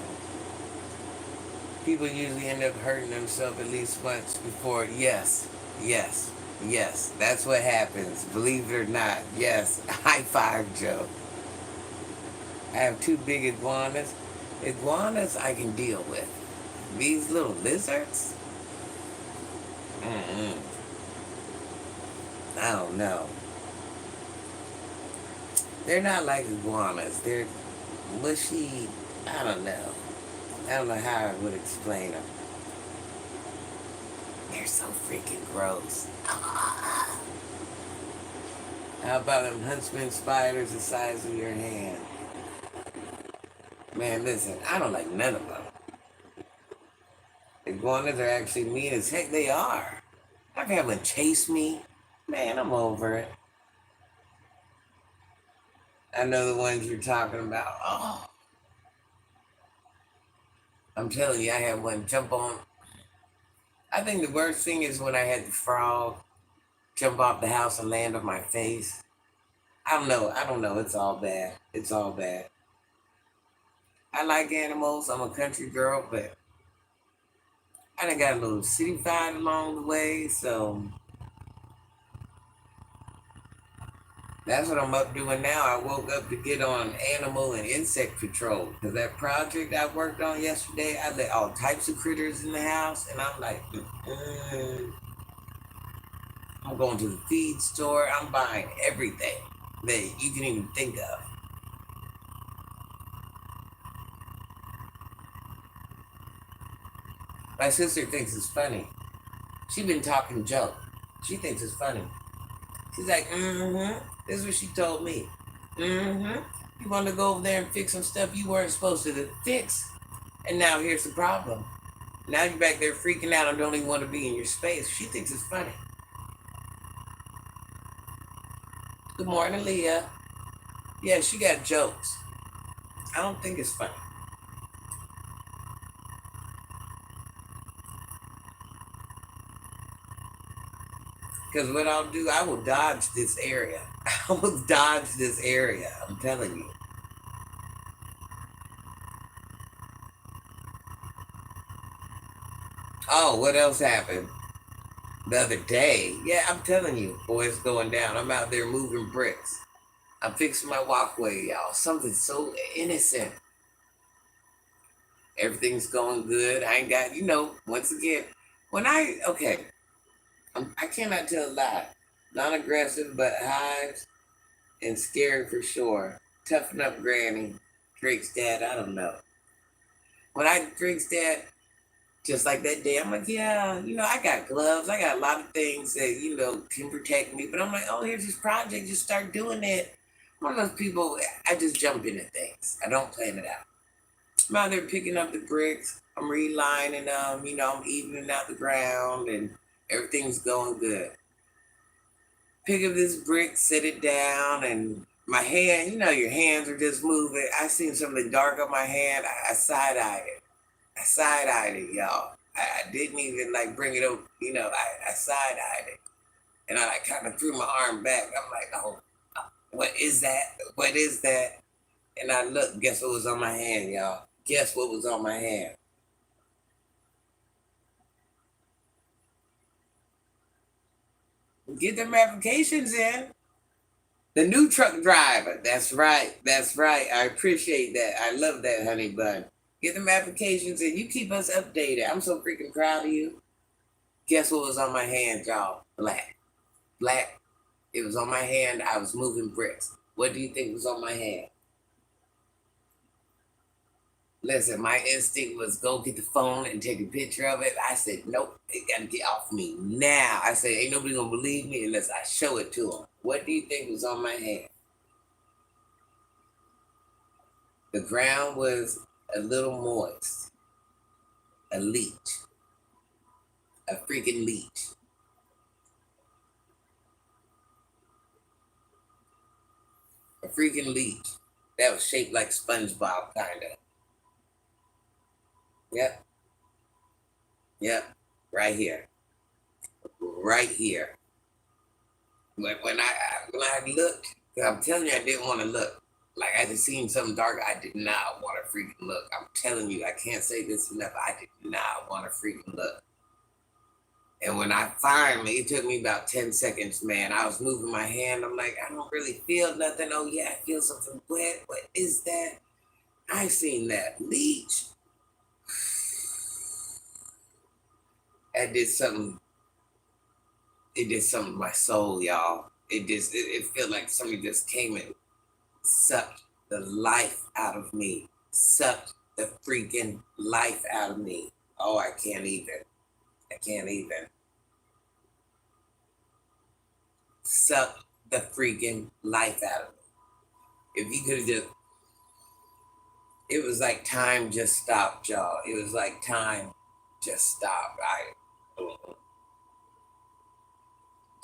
People usually end up hurting themselves at least once before. Yes, yes, yes. That's what happens. Believe it or not. Yes. High five, Joe. I have two big iguanas. Iguanas I can deal with. These little lizards? Mm-mm. I don't know. They're not like iguanas. They're mushy. I don't know. I don't know how I would explain them. They're so freaking gross. How about them huntsman spiders the size of your hand? Man, listen, I don't like none of them. Iguanas are actually mean as heck. They are. I can have one chase me. Man, I'm over it. I know the ones you're talking about. Oh, I'm telling you, I had one jump on. I think the worst thing is when I had the frog jump off the house and land on my face. I don't know. I don't know. It's all bad. It's all bad. I like animals. I'm a country girl, but I done got a little city-fied along the way, so that's what I'm up doing now. I woke up to get on animal and insect control because that project I worked on yesterday, I let all types of critters in the house, and I'm like, I'm going to the feed store. I'm buying everything that you can even think of. My sister thinks it's funny. She been talking joke. She thinks it's funny. She's like, This is what she told me. You want to go over there and fix some stuff you weren't supposed to fix. And now here's the problem. Now you're back there freaking out and don't even want to be in your space. She thinks it's funny. Good morning, Leah. Yeah, she got jokes. I don't think it's funny. Because what I'll do, I will dodge this area. I will dodge this area. I'm telling you. Oh, what else happened? The other day. Yeah, I'm telling you, boy, it's going down. I'm out there moving bricks. I'm fixing my walkway, y'all. Something so innocent. Everything's going good. I ain't got, once again, okay, I cannot tell a lie. Non aggressive, but hives and scared for sure. Toughen up, Granny. Drake's dad, I don't know. Drake's dad, just like that day, I'm like, yeah, I got gloves. I got a lot of things that, can protect me. But I'm like, oh, here's this project. Just start doing it. I'm one of those people, I just jump into things. I don't plan it out. I'm out there picking up the bricks. I'm relining them. I'm evening out the ground and everything's going good. Pick up this brick, set it down, and my hand, your hands are just moving. I seen something dark on my hand. I side-eyed it. I side-eyed it, y'all. I didn't even like bring it up, I side-eyed it. And I like kind of threw my arm back. I'm like, oh, what is that? What is that? And I looked, guess what was on my hand, y'all? Guess what was on my hand? Get them applications in. The new truck driver. That's right. That's right. I appreciate that. I love that, honey bun. Get them applications in. You keep us updated. I'm so freaking proud of you. Guess what was on my hand, y'all? Black. Black. It was on my hand. I was moving bricks. What do you think was on my hand? Listen, my instinct was go get the phone and take a picture of it. I said, nope, it got to get off me now. I said, ain't nobody going to believe me unless I show it to them. What do you think was on my hand? The ground was a little moist. A leech. A freaking leech. A freaking leech. That was shaped like SpongeBob, kind of. Yep. Yep. Right here. Right here. When I looked, I'm telling you, I didn't want to look. Like I just seen something dark. I did not want to freaking look. I'm telling you, I can't say this enough. I did not want to freaking look. And when I finally, it took me about 10 seconds, man. I was moving my hand. I'm like, I don't really feel nothing. Oh yeah, I feel something wet. What is that? I seen that leech. That did something. It did something to my soul, y'all. It felt like somebody just came and sucked the life out of me. Sucked the freaking life out of me. Oh, I can't even. I can't even. Sucked the freaking life out of me. If you could have just, it was like time just stopped, y'all. It was like time just stopped. I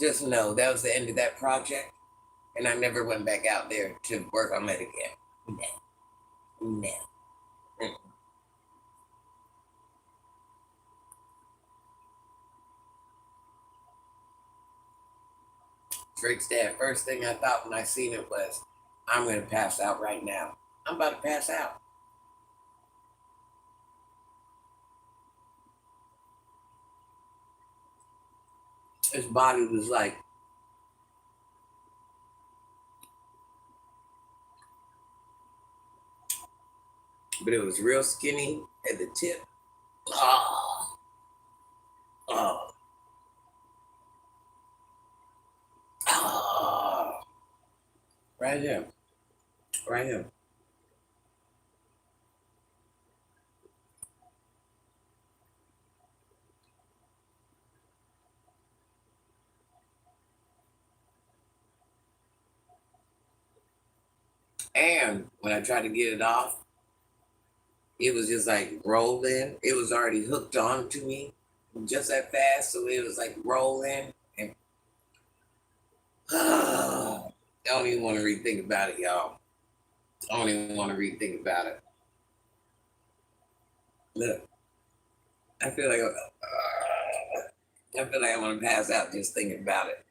just know that was the end of that project, and I never went back out there to work on it again. No, no. Mm. Drake's dad, first thing I thought when I seen it was, I'm gonna pass out right now. I'm about to pass out. His body was like, but it was real skinny at the tip. Oh, oh, oh. Right here, right here. And when I tried to get it off, it was just like rolling. It was already hooked on to me just that fast. So it was like rolling. And I don't even want to rethink about it, y'all. I don't even want to rethink about it. Look, I feel like I want to pass out just thinking about it.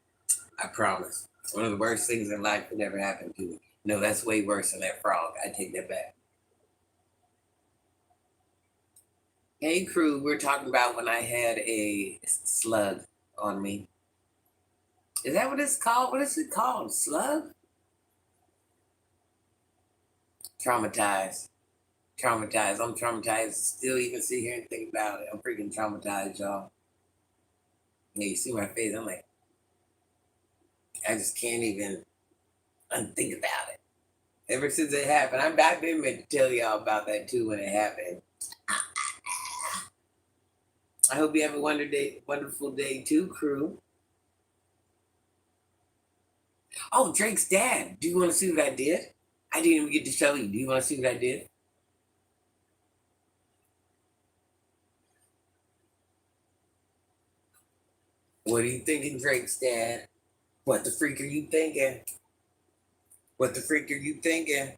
I promise. One of the worst things in life that ever happened to me. No, that's way worse than that frog. I take that back. Hey, crew, we're talking about when I had a slug on me. Is that what it's called? What is it called? Slug? Traumatized. Traumatized. I'm traumatized. Still even sit here and think about it. I'm freaking traumatized, y'all. Yeah, you see my face. I'm like, I just can't even unthink about it. Ever since it happened, I've been meant to tell y'all about that too when it happened. I hope you have a wonderful day too, crew. Oh, Drake's dad. Do you want to see what I did? I didn't even get to show you. Do you want to see what I did? What are you thinking, Drake's dad? What the freak are you thinking? What the freak are you thinking?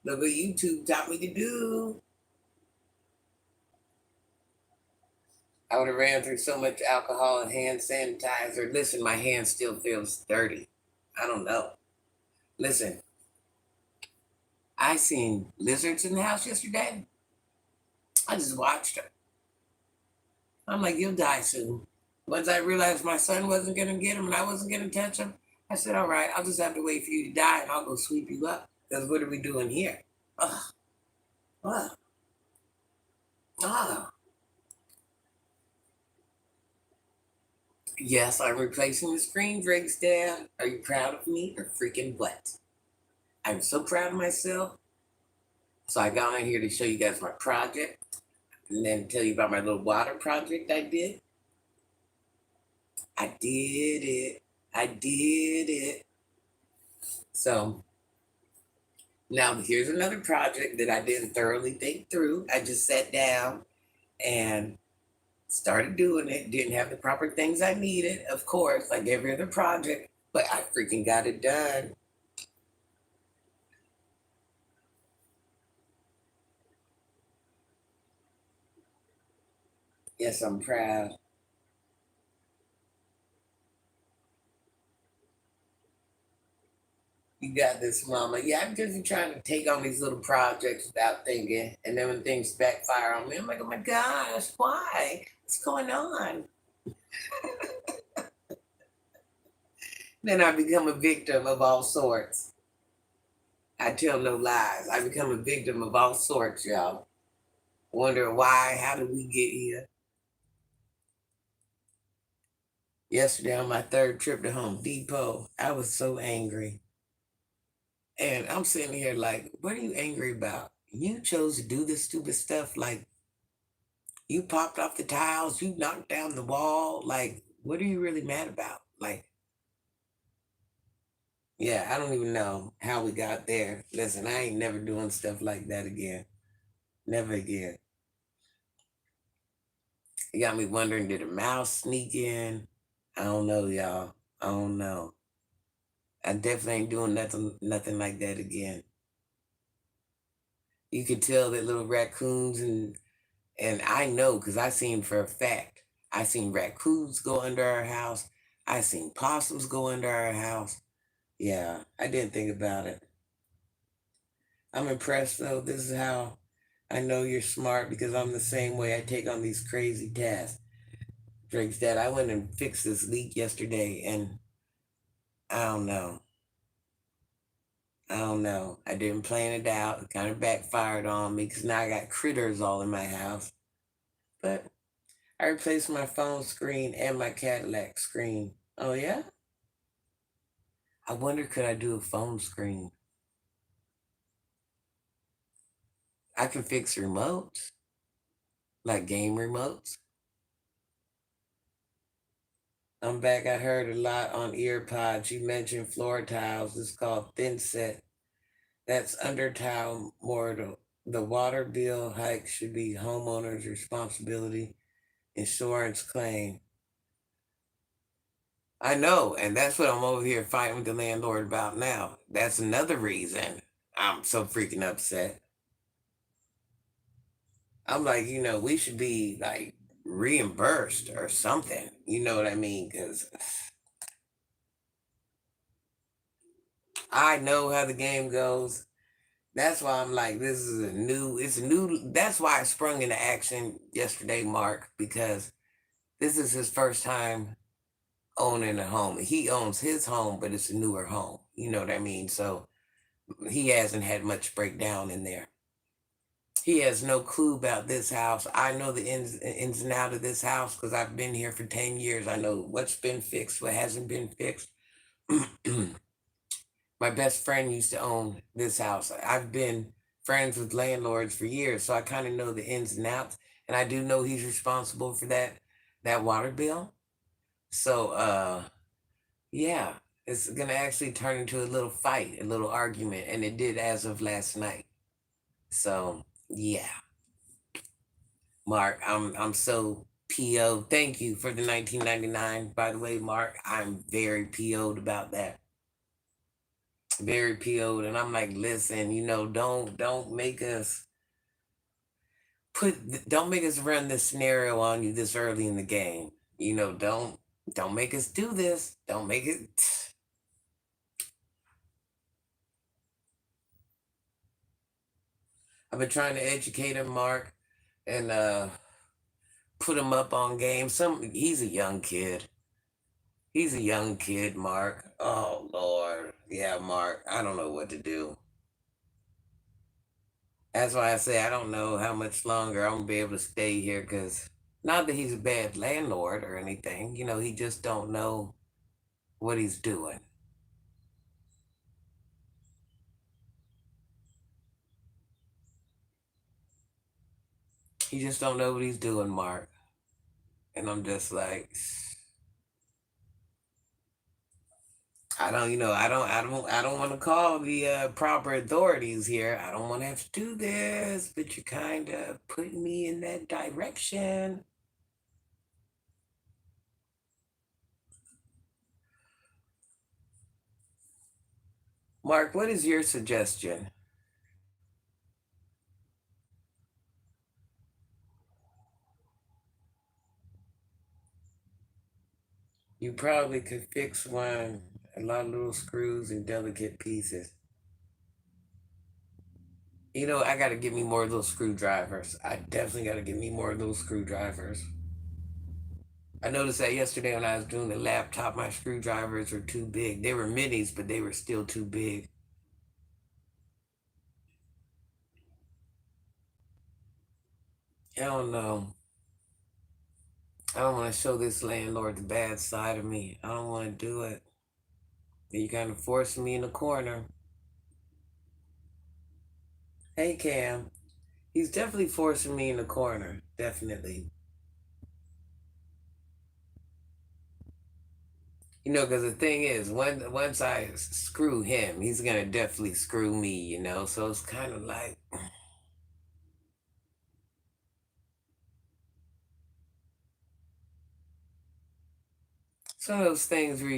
Look what YouTube taught me to do. I would have ran through so much alcohol and hand sanitizer. Listen, my hand still feels dirty. I don't know. Listen, I seen lizards in the house yesterday. I just watched them. I'm like, you'll die soon. Once I realized my son wasn't gonna get him and I wasn't gonna touch him, I said, all right, I'll just have to wait for you to die and I'll go sweep you up. Because what are we doing here? Ugh, ugh, ugh. Yes, I'm replacing the screen drinks, Dad. Are you proud of me or freaking what? I'm so proud of myself. So I got on here to show you guys my project and then tell you about my little water project I did. I did it. I did it. So now here's another project that I didn't thoroughly think through. I just sat down and started doing it. Didn't have the proper things I needed, of course, like every other project, but I freaking got it done. Yes, I'm proud. You got this, mama. Yeah, I'm just trying to take on these little projects without thinking. And then when things backfire on me, I'm like, oh my gosh, why? What's going on? Then I become a victim of all sorts. I tell no lies. I become a victim of all sorts, y'all. Wonder why, how did we get here? Yesterday on my third trip to Home Depot, I was so angry. And I'm sitting here like, what are you angry about? You chose to do this stupid stuff. Like, you popped off the tiles, you knocked down the wall. Like, what are you really mad about? Like, yeah, I don't even know how we got there. Listen, I ain't never doing stuff like that again. Never again. It got me wondering, did a mouse sneak in? I don't know, y'all. I don't know. I definitely ain't doing nothing like that again. You could tell that little raccoons and I know because I seen for a fact. I seen raccoons go under our house. I seen possums go under our house. Yeah, I didn't think about it. I'm impressed though. This is how I know you're smart because I'm the same way. I take on these crazy tasks. Drake's dad, I went and fixed this leak yesterday and I don't know. I don't know. I didn't plan it out. It kind of backfired on me because now I got critters all in my house. But I replaced my phone screen and my Cadillac screen. Oh, yeah? I wonder could I do a phone screen? I can fix remotes, like game remotes. I'm back. I heard a lot on earpods. You mentioned floor tiles. It's called thin set. That's under tile mortal. The water bill hike should be homeowner's responsibility. Insurance claim. I know, and that's what I'm over here fighting with the landlord about now. That's another reason I'm so freaking upset. I'm like, we should be like reimbursed or something. You know what I mean? Because I know how the game goes. That's why I'm like, it's a new, that's why I sprung into action yesterday, Mark, because this is his first time owning a home. He owns his home, but it's a newer home. You know what I mean? So he hasn't had much breakdown in there. He has no clue about this house. I know the ins and out of this house because I've been here for 10 years. I know what's been fixed, what hasn't been fixed. My best friend used to own this house. I've been friends with landlords for years, so I kind of know the ins and outs. And I do know he's responsible for that water bill. So yeah, it's gonna actually turn into a little fight, a little argument, and it did as of last night. So yeah, Mark, I'm so PO. Thank you for the 1999. By the way, Mark, I'm very PO'd about that. Very PO'd. And I'm like, listen, don't make us don't make us run this scenario on you this early in the game. Don't make us do this. Don't make it. I've been trying to educate him, Mark, and put him up on game. He's a young kid. He's a young kid, Mark. Oh Lord. Yeah, Mark. I don't know what to do. That's why I say I don't know how much longer I'm gonna be able to stay here because not that he's a bad landlord or anything, he just don't know what he's doing. He just don't know what he's doing, Mark. And I'm just like, I don't want to call the proper authorities here. I don't want to have to do this, but you're kind of putting me in that direction. Mark, what is your suggestion? You probably could fix one, a lot of little screws and delicate pieces. I got to get me more of those screwdrivers. I definitely got to get me more of those screwdrivers. I noticed that yesterday when I was doing the laptop, my screwdrivers were too big. They were minis, but they were still too big. I don't know. I don't want to show this landlord the bad side of me. I don't want to do it. You kind of forcing me in the corner. Hey, Cam. He's definitely forcing me in the corner. Definitely. Because the thing is, once I screw him, he's gonna definitely screw me. So it's kind of like some of those things where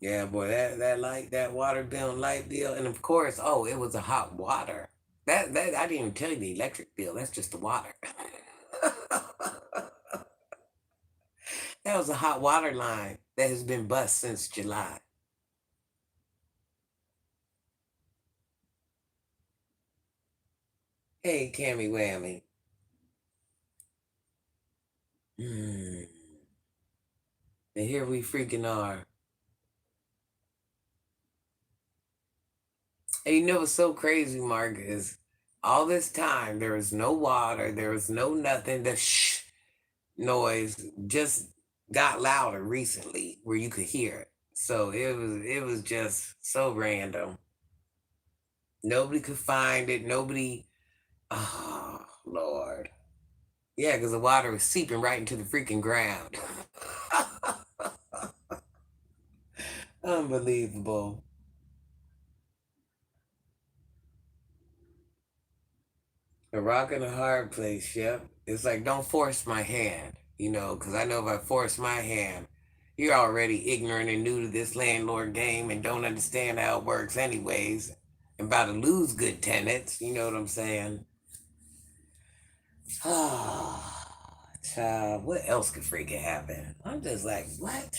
yeah, boy, that water bill and light bill, and of course, oh, it was a hot water. That I didn't even tell you the electric bill. That's just the water. That was a hot water line that has been bust since July. Hey, Cammy Whammy. Hmm. And here we freaking are. And what's so crazy, Mark, is all this time there was no water, there was no nothing. The shh noise just got louder recently where you could hear it. So it was just so random. Nobody could find it. Nobody. Oh Lord. Yeah, because the water was seeping right into the freaking ground. Unbelievable. A rock and a hard place, yep. It's like, don't force my hand, because I know if I force my hand, you're already ignorant and new to this landlord game and don't understand how it works, anyways. And about to lose good tenants, you know what I'm saying? Ah, child, what else could freaking happen? I'm just like, what?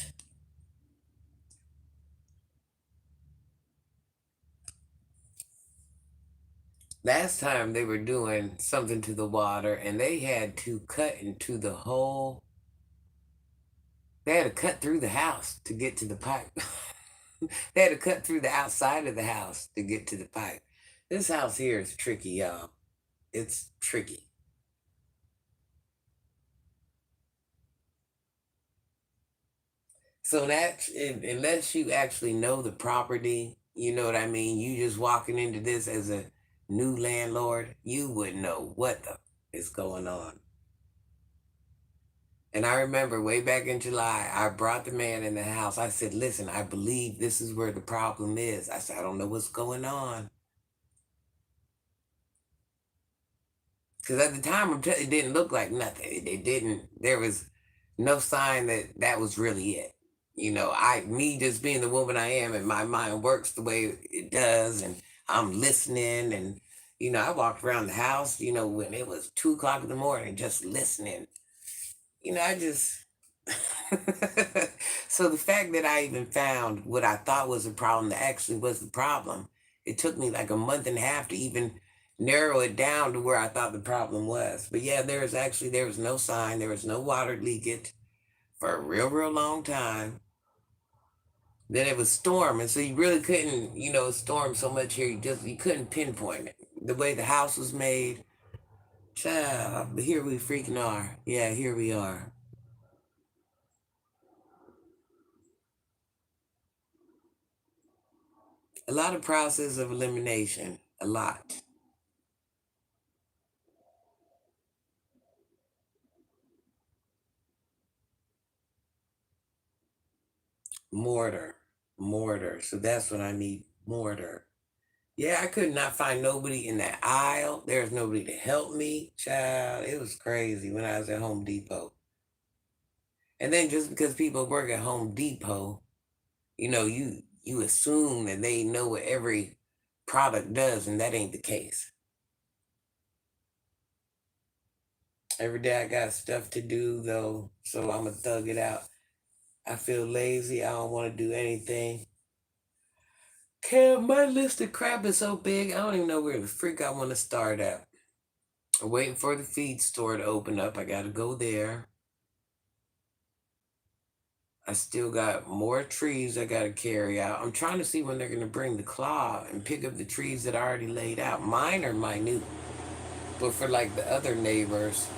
Last time they were doing something to the water and they had to cut into the whole, they had to cut through the house to get to the pipe. They had to cut through the outside of the house to get to the pipe. This house here is tricky, y'all. It's tricky. So unless you actually know the property, you know what I mean. You just walking into this as a new landlord, you wouldn't know what the is going on. And I remember way back in July, I brought the man in the house. I said, listen, I believe this is where the problem is. I said, I don't know what's going on. Because at the time, it didn't look like nothing. It didn't, there was no sign that that was really it. You know, me just being the woman I am, and my mind works the way it does, and I'm listening. And, I walked around the house, when it was 2 o'clock in the morning, just listening. I just, so the fact that I even found what I thought was a problem that actually was the problem, it took me like a month and a half to even narrow it down to where I thought the problem was. But yeah, there was no sign, there was no water leakage for a real, real long time. Then it was storm, and so you really couldn't, storm so much here. You couldn't pinpoint it. The way the house was made, child. But here we freaking are. Yeah, here we are. A lot of process of elimination. A lot. Mortar. Mortar. So that's what I need. Mortar. Yeah, I could not find nobody in that aisle. There was nobody to help me. Child, it was crazy when I was at Home Depot. And then just because people work at Home Depot, you assume that they know what every product does, and that ain't the case. Every day I got stuff to do though, so I'm gonna thug it out. I feel lazy. I don't want to do anything. Cam, my list of crap is so big, I don't even know where the freak I want to start at. I'm waiting for the feed store to open up. I gotta go there. I still got more trees I gotta carry out. I'm trying to see when they're gonna bring the claw and pick up the trees that I already laid out. Mine are minute, but for like the other neighbors,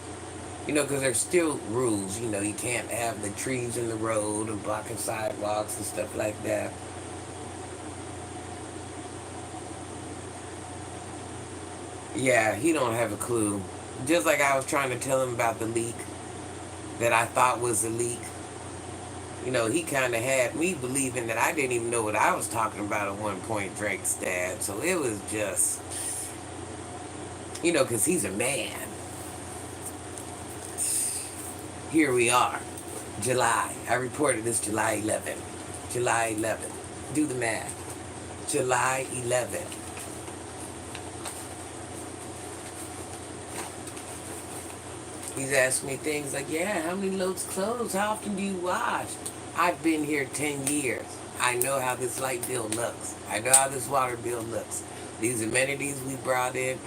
because there's still rules. You can't have the trees in the road and blocking sidewalks and stuff like that. Yeah, he don't have a clue. Just like I was trying to tell him about the leak that I thought was a leak. He kind of had me believing that I didn't even know what I was talking about at one point, Drake's dad. So it was just, because he's a man. Here we are, July. I reported this July 11th. July 11th. Do the math. July 11th. He's asking me things like, yeah, how many loads of clothes? How often do you wash? I've been here 10 years. I know how this light bill looks. I know how this water bill looks. These amenities we brought in,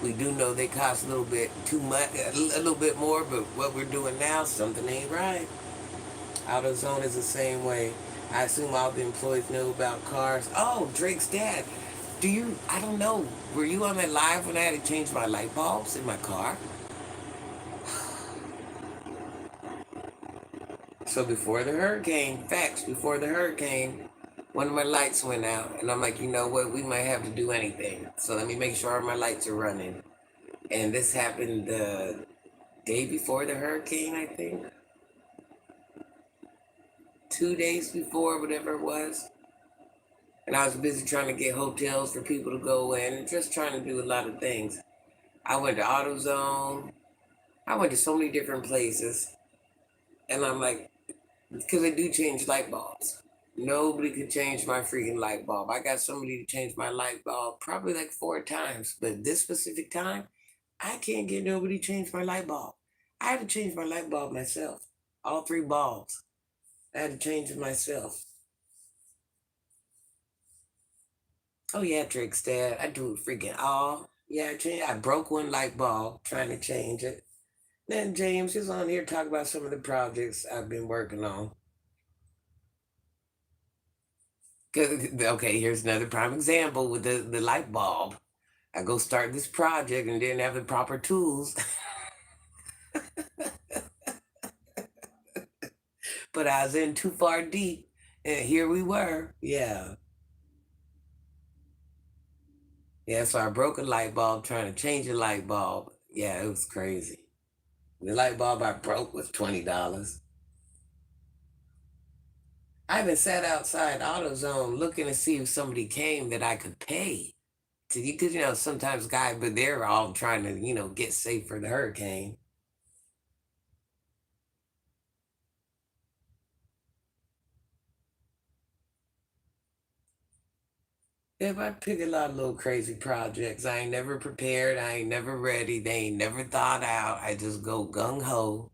we do know they cost a little bit too much, a little bit more, but what we're doing now, something ain't right. AutoZone is the same way. I assume all the employees know about cars. Oh, Drake's dad. I don't know, were you on that live when I had to change my light bulbs in my car? So before the hurricane, facts, before the hurricane, one of my lights went out. And I'm like, you know what? We might have to do anything. So let me make sure all my lights are running. And this happened the day before the hurricane, I think. 2 days before, whatever it was. And I was busy trying to get hotels for people to go in and just trying to do a lot of things. I went to AutoZone. I went to so many different places. And I'm like, because they do change light bulbs. Nobody could change my freaking light bulb. I got somebody to change my light bulb probably like 4 times. But this specific time, I can't get nobody to change my light bulb. I had to change my light bulb myself. All 3 bulbs. I had to change it myself. Oh yeah, Drake's dad. I do it freaking all. Yeah, I broke one light bulb trying to change it. Then James is on here talking about some of the projects I've been working on. Okay, here's another prime example with the light bulb. I go start this project and didn't have the proper tools, but I was in too far deep, and here we were. Yeah, yeah. So I broke a light bulb trying to change a light bulb. Yeah, it was crazy. The light bulb I broke was $20. I even sat outside AutoZone looking to see if somebody came that I could pay. Because, sometimes guys, but they're all trying to, get safe for the hurricane. If I pick a lot of little crazy projects, I ain't never prepared, I ain't never ready, they ain't never thought out. I just go gung ho.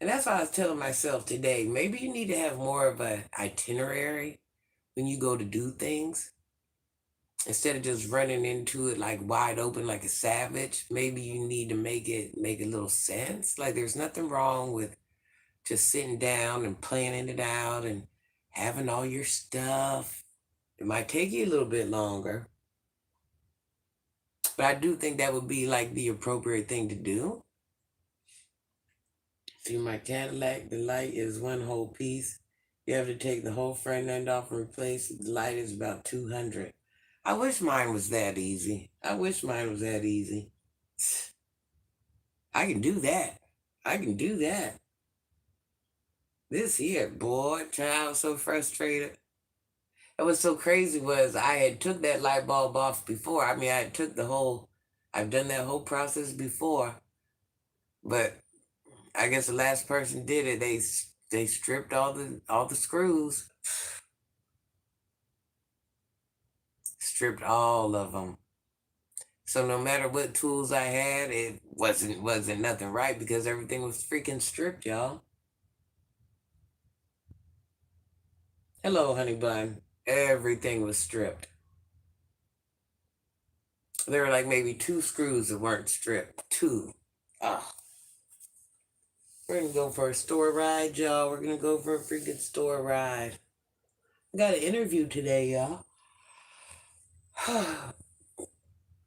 And that's why I was telling myself today, maybe you need to have more of an itinerary when you go to do things. Instead of just running into it like wide open like a savage, maybe you need to make a little sense. Like there's nothing wrong with just sitting down and planning it out and having all your stuff. It might take you a little bit longer, but I do think that would be like the appropriate thing to do. See, my Cadillac, the light is one whole piece. You have to take the whole front end off and replace it. The light is about 200. I wish mine was that easy. I wish mine was that easy. I can do that. I can do that. This here, boy, child, so frustrated. And what's so crazy was I had took that light bulb off before. I mean, I've done that whole process before, but I guess the last person did it. They stripped all the screws, stripped all of them. So no matter what tools I had, it wasn't nothing right because everything was freaking stripped, y'all. Hello, honey bun. Everything was stripped. There were like maybe two screws that weren't stripped. Two. Ah. We're gonna go for a store ride, y'all. We're gonna go for a freaking store ride. I got an interview today, y'all.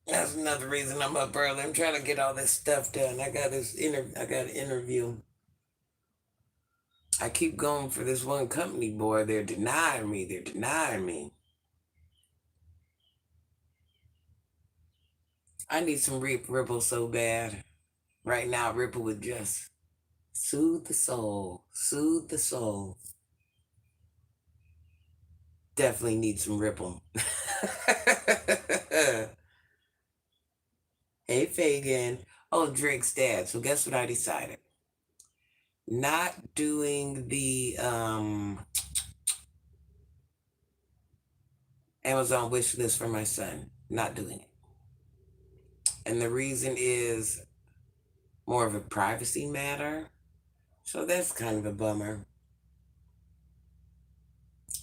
That's another reason I'm up early. I'm trying to get all this stuff done. I got an interview. I keep going for this one company, boy. They're denying me. They're denying me. I need some Ripple so bad. Right now, Ripple would just soothe the soul. Soothe the soul. Definitely need some Ripple. Hey, Fagan. Oh, Drake's dad. So guess what I decided? Not doing the Amazon wish list for my son. Not doing it. And the reason is more of a privacy matter. So that's kind of a bummer.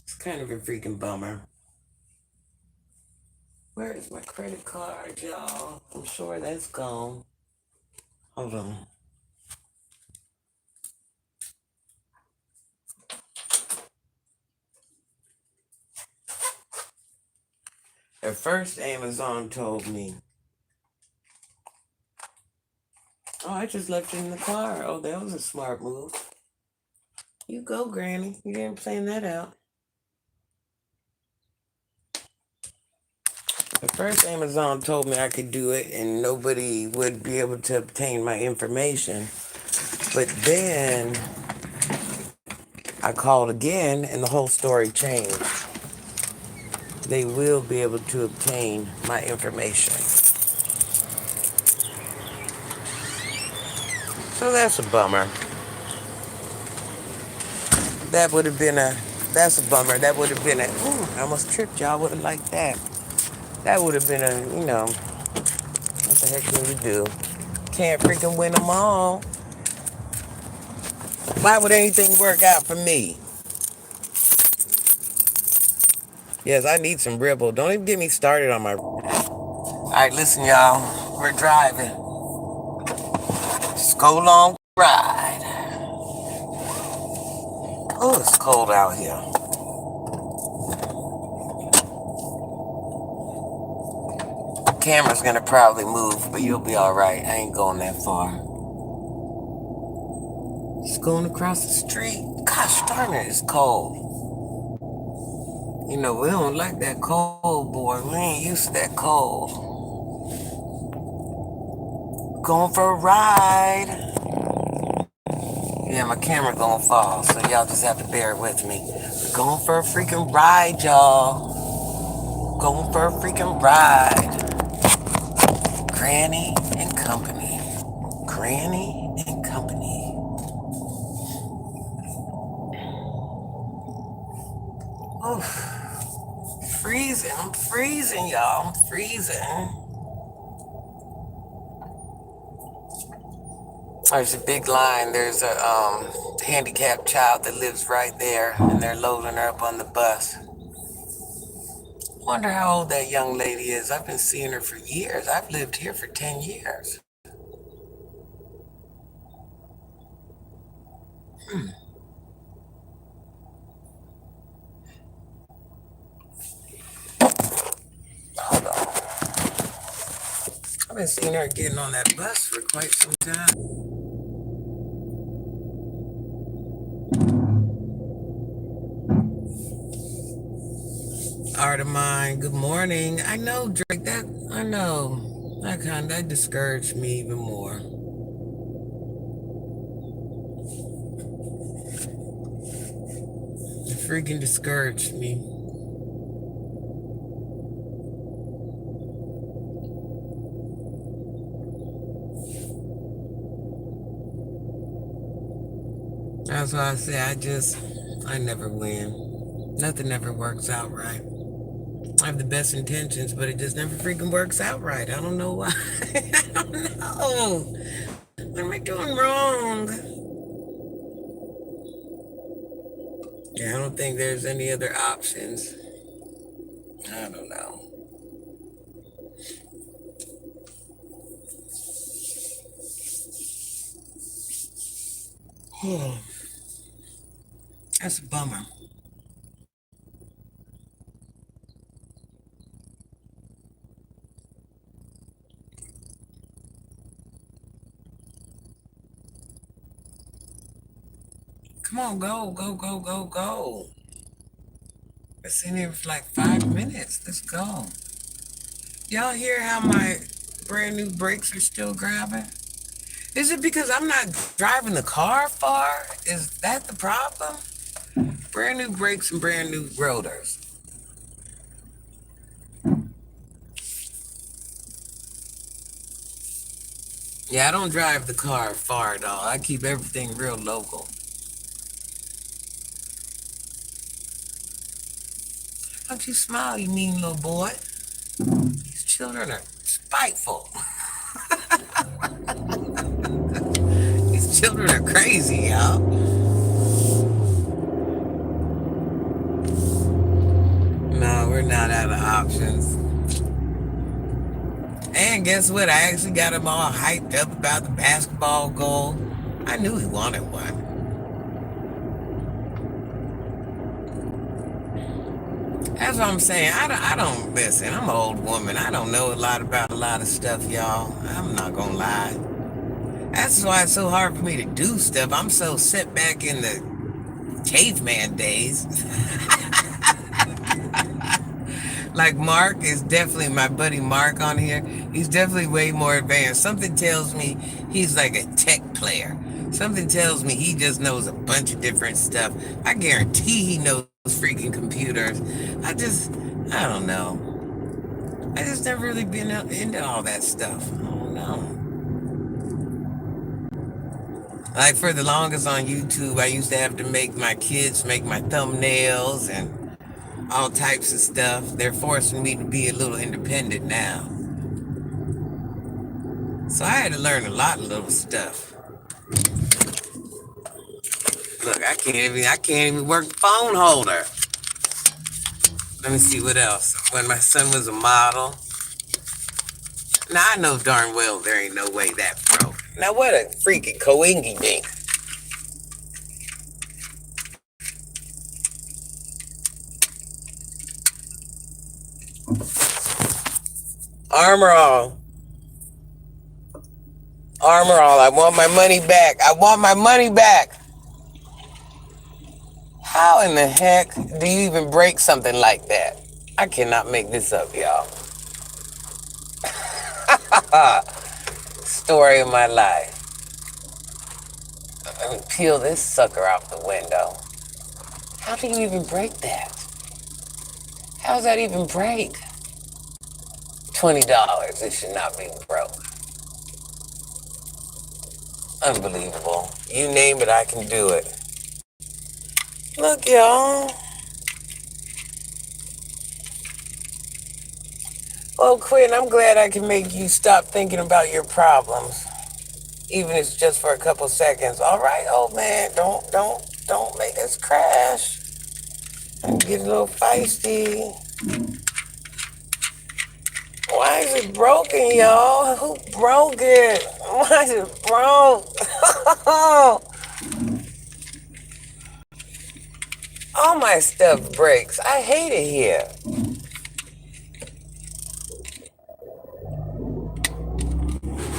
It's kind of a freaking bummer. Where is my credit card, y'all? I'm sure that's gone. Hold on. At first, Amazon told me, oh, I just left it in the car. Oh, that was a smart move. You go, Granny. You didn't plan that out. At first, Amazon told me I could do it and nobody would be able to obtain my information. But then I called again and the whole story changed. They will be able to obtain my information. So that's a bummer. That's a bummer. That would have been I almost tripped y'all. Would have liked that. That would have been what the heck can you do? Can't freaking win them all. Why would anything work out for me? Yes, I need some Ripple. Don't even get me started on my... All right, listen, y'all. We're driving. Just go long ride. Oh, it's cold out here. Camera's gonna probably move, but you'll be all right. I ain't going that far. Just going across the street. Gosh darn it, it's cold. We don't like that cold, boy. We ain't used to that cold. going for a ride. Yeah, my camera gonna fall, so y'all just have to bear with me. We're going for a freaking ride, y'all. Going for a freaking ride. Granny and company. Granny and company. Oof. Freezing. I'm freezing, y'all. I'm freezing. There's a big line. There's a handicapped child that lives right there, and they're loading her up on the bus. Wonder how old that young lady is. I've been seeing her for years. I've lived here for 10 years. Hold on. I've been seeing her getting on that bus for quite some time. Art of mine, good morning. I know, Drake, I know. That discouraged me even more. It freaking discouraged me. That's why I say I never win. Nothing ever works out right. I have the best intentions, but it just never freaking works out right. I don't know why. I don't know. What am I doing wrong? Yeah, I don't think there's any other options. I don't know. That's a bummer. Come on, go, go, go, go, go. It's in here for like 5 minutes. Let's go. Y'all hear how my brand new brakes are still grabbing? Is it because I'm not driving the car far? Is that the problem? Brand new brakes and brand new rotors. Yeah, I don't drive the car far at all. I keep everything real local. Don't you smile, you mean little boy? These children are spiteful. These children are crazy, y'all. No, we're not out of options. And guess what? I actually got him all hyped up about the basketball goal. I knew he wanted one. That's what I'm saying. I don't listen. I'm an old woman. I don't know a lot about a lot of stuff, y'all. I'm not gonna lie. That's why it's so hard for me to do stuff. I'm so set back in the caveman days. Like Mark is definitely my buddy Mark on here. He's definitely way more advanced. Something tells me he's like a tech player. Something tells me he just knows a bunch of different stuff. I guarantee he knows freaking computers. I don't know. I just never really been into all that stuff. I don't know. Like for the longest on YouTube, I used to have to make my kids make my thumbnails and all types of stuff. They're forcing me to be a little independent now. So I had to learn a lot of little stuff. Look, I can't even work the phone holder. Let me see what else. When my son was a model. Now I know darn well there ain't no way that broke. Now what a freaking coingy dink. Armor all. Armor all. I want my money back. I want my money back. How in the heck do you even break something like that? I cannot make this up, y'all. Story of my life. Let me peel this sucker off the window. How do you even break that? How's that even break? $20. It should not be broke. Unbelievable. You name it, I can do it. Look, y'all. Well, Quinn, I'm glad I can make you stop thinking about your problems, even if it's just for a couple seconds. All right, old man, don't make us crash and get a little feisty. Why is it broken, y'all? Who broke it? Why is it broke? All my stuff breaks. I hate it here.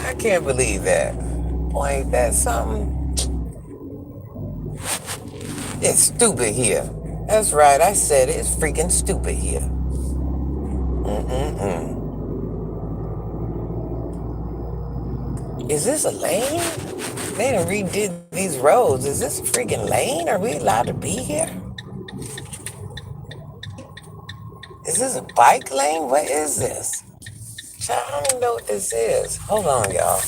I can't believe that. Boy, ain't that something? It's stupid here. That's right, I said it. It's freaking stupid here. Is this a lane? They done redid these roads. Is this a freaking lane? Are we allowed to be here? Is this a bike lane? What is this? I don't even know what this is. Hold on, y'all.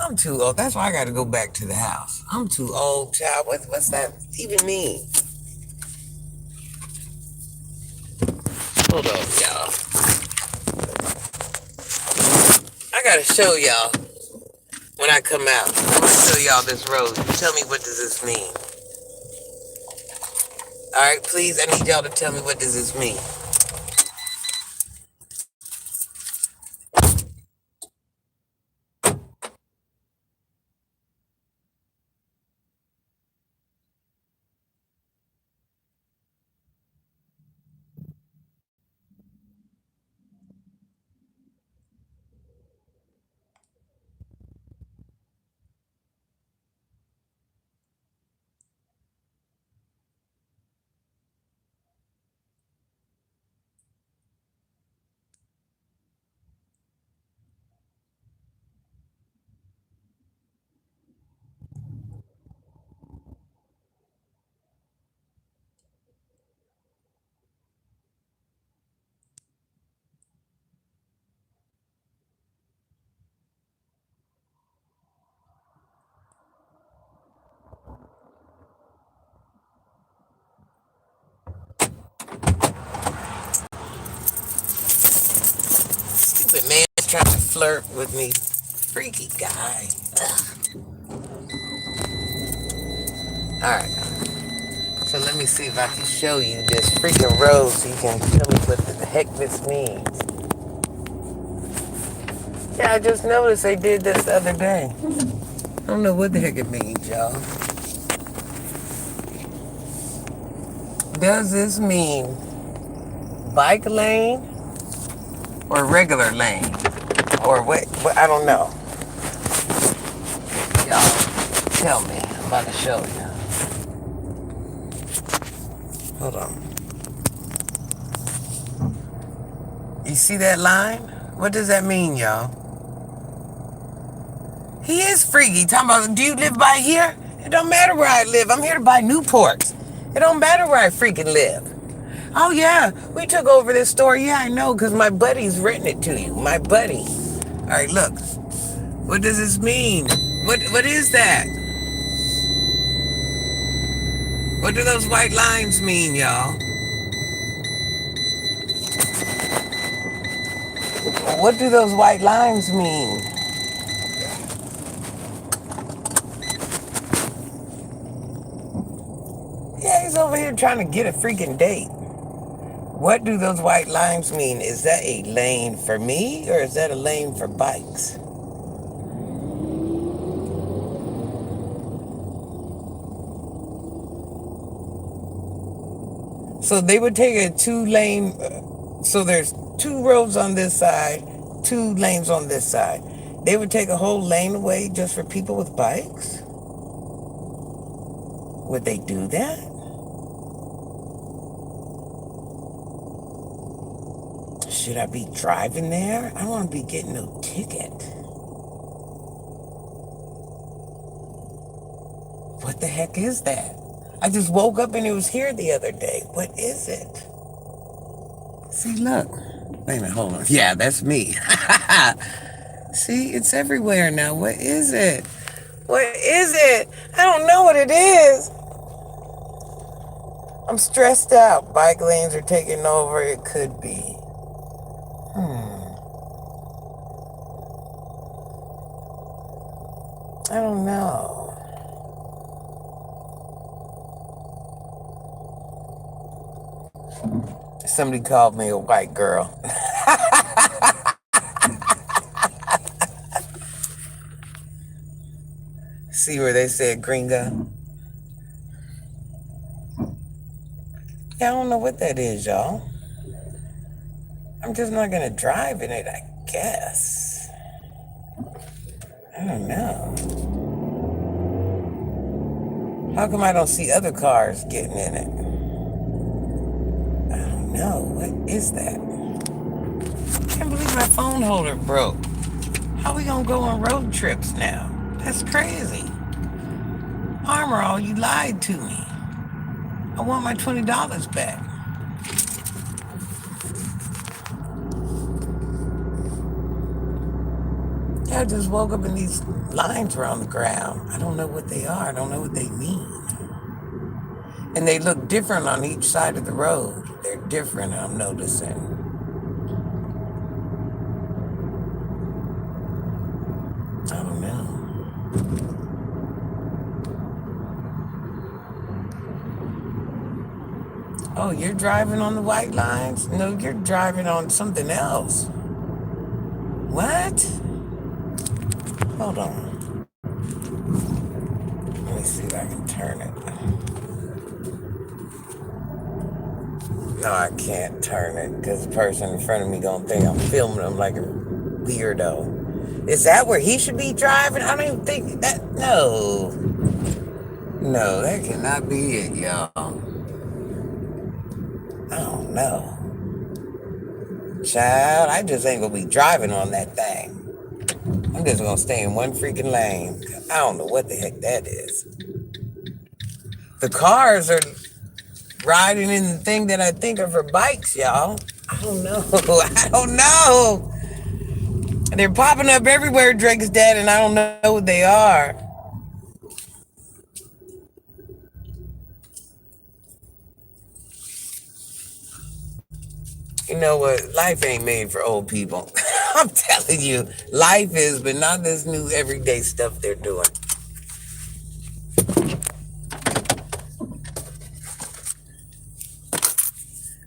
I'm too old. That's why I got to go back to the house. I'm too old, child. What's that even mean? Hold on, y'all. I got to show y'all when I come out. I'm going to show y'all this road. Tell me, what does this mean? All right, please, I need y'all to tell me, what does this mean? Stupid man trying to flirt with me. Freaky guy. Alright. So let me see if I can show you this freaking road so you can tell me what the heck this means. Yeah, I just noticed they did this the other day. I don't know what the heck it means, y'all. Does this mean bike lane or regular lane? Or what? I don't know. Y'all, tell me. I'm about to show you. Hold on. You see that line? What does that mean, y'all? He is freaky. Talking about, do you live by here? It don't matter where I live. I'm here to buy Newports. It don't matter where I freaking live. Oh, yeah. We took over this store. Yeah, I know, because my buddy's renting it to you. My buddy. All right, look. What does this mean? What is that? What do those white lines mean, y'all? What do those white lines mean? Yeah, he's over here trying to get a freaking date. What do those white lines mean? Is that a lane for me or is that a lane for bikes? So they would take a 2-lane, so there's 2 roads on this side, 2 lanes on this side. They would take a whole lane away just for people with bikes? Would they do that? Should I be driving there? I don't want to be getting no ticket. What the heck is that? I just woke up and it was here the other day. What is it? See, look. Wait a minute, hold on. Yeah, that's me. See, it's everywhere now. What is it? What is it? I don't know what it is. I'm stressed out. Bike lanes are taking over. It could be. I don't know. Somebody called me a white girl. See where they said gringa? Yeah, I don't know what that is, y'all. I'm just not gonna drive in it, I guess. I don't know. How come I don't see other cars getting in it? I don't know. What is that? I can't believe my phone holder broke. How we gonna go on road trips now? That's crazy. Armor, you lied to me. I want my $20 back. Yeah, I just woke up and these lines were on the ground. I don't know what they are. I don't know what they mean. And they look different on each side of the road. They're different, I'm noticing. I don't know. Oh, you're driving on the white lines? No, you're driving on something else. What? Hold on. Let me see if I can turn it. No, I can't turn it because the person in front of me gonna think I'm filming them like a weirdo. Is that where he should be driving? I don't even think that. No. No, that cannot be it, y'all. I don't know. Child, I just ain't gonna be driving on that thing. I'm just gonna stay in one freaking lane. I don't know what the heck that is. The cars are riding in the thing that I think are for bikes, y'all. I don't know. I don't know. They're popping up everywhere, Drake's dad, and I don't know what they are. You know what? Life ain't made for old people. I'm telling you, life is, but not this new everyday stuff they're doing.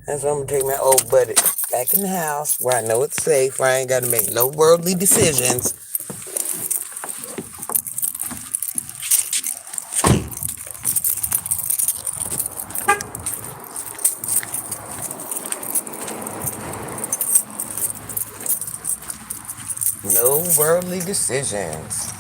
That's why I'm gonna take my old buddy back in the house where I know it's safe, where I ain't gotta make no worldly decisions. No worldly decisions.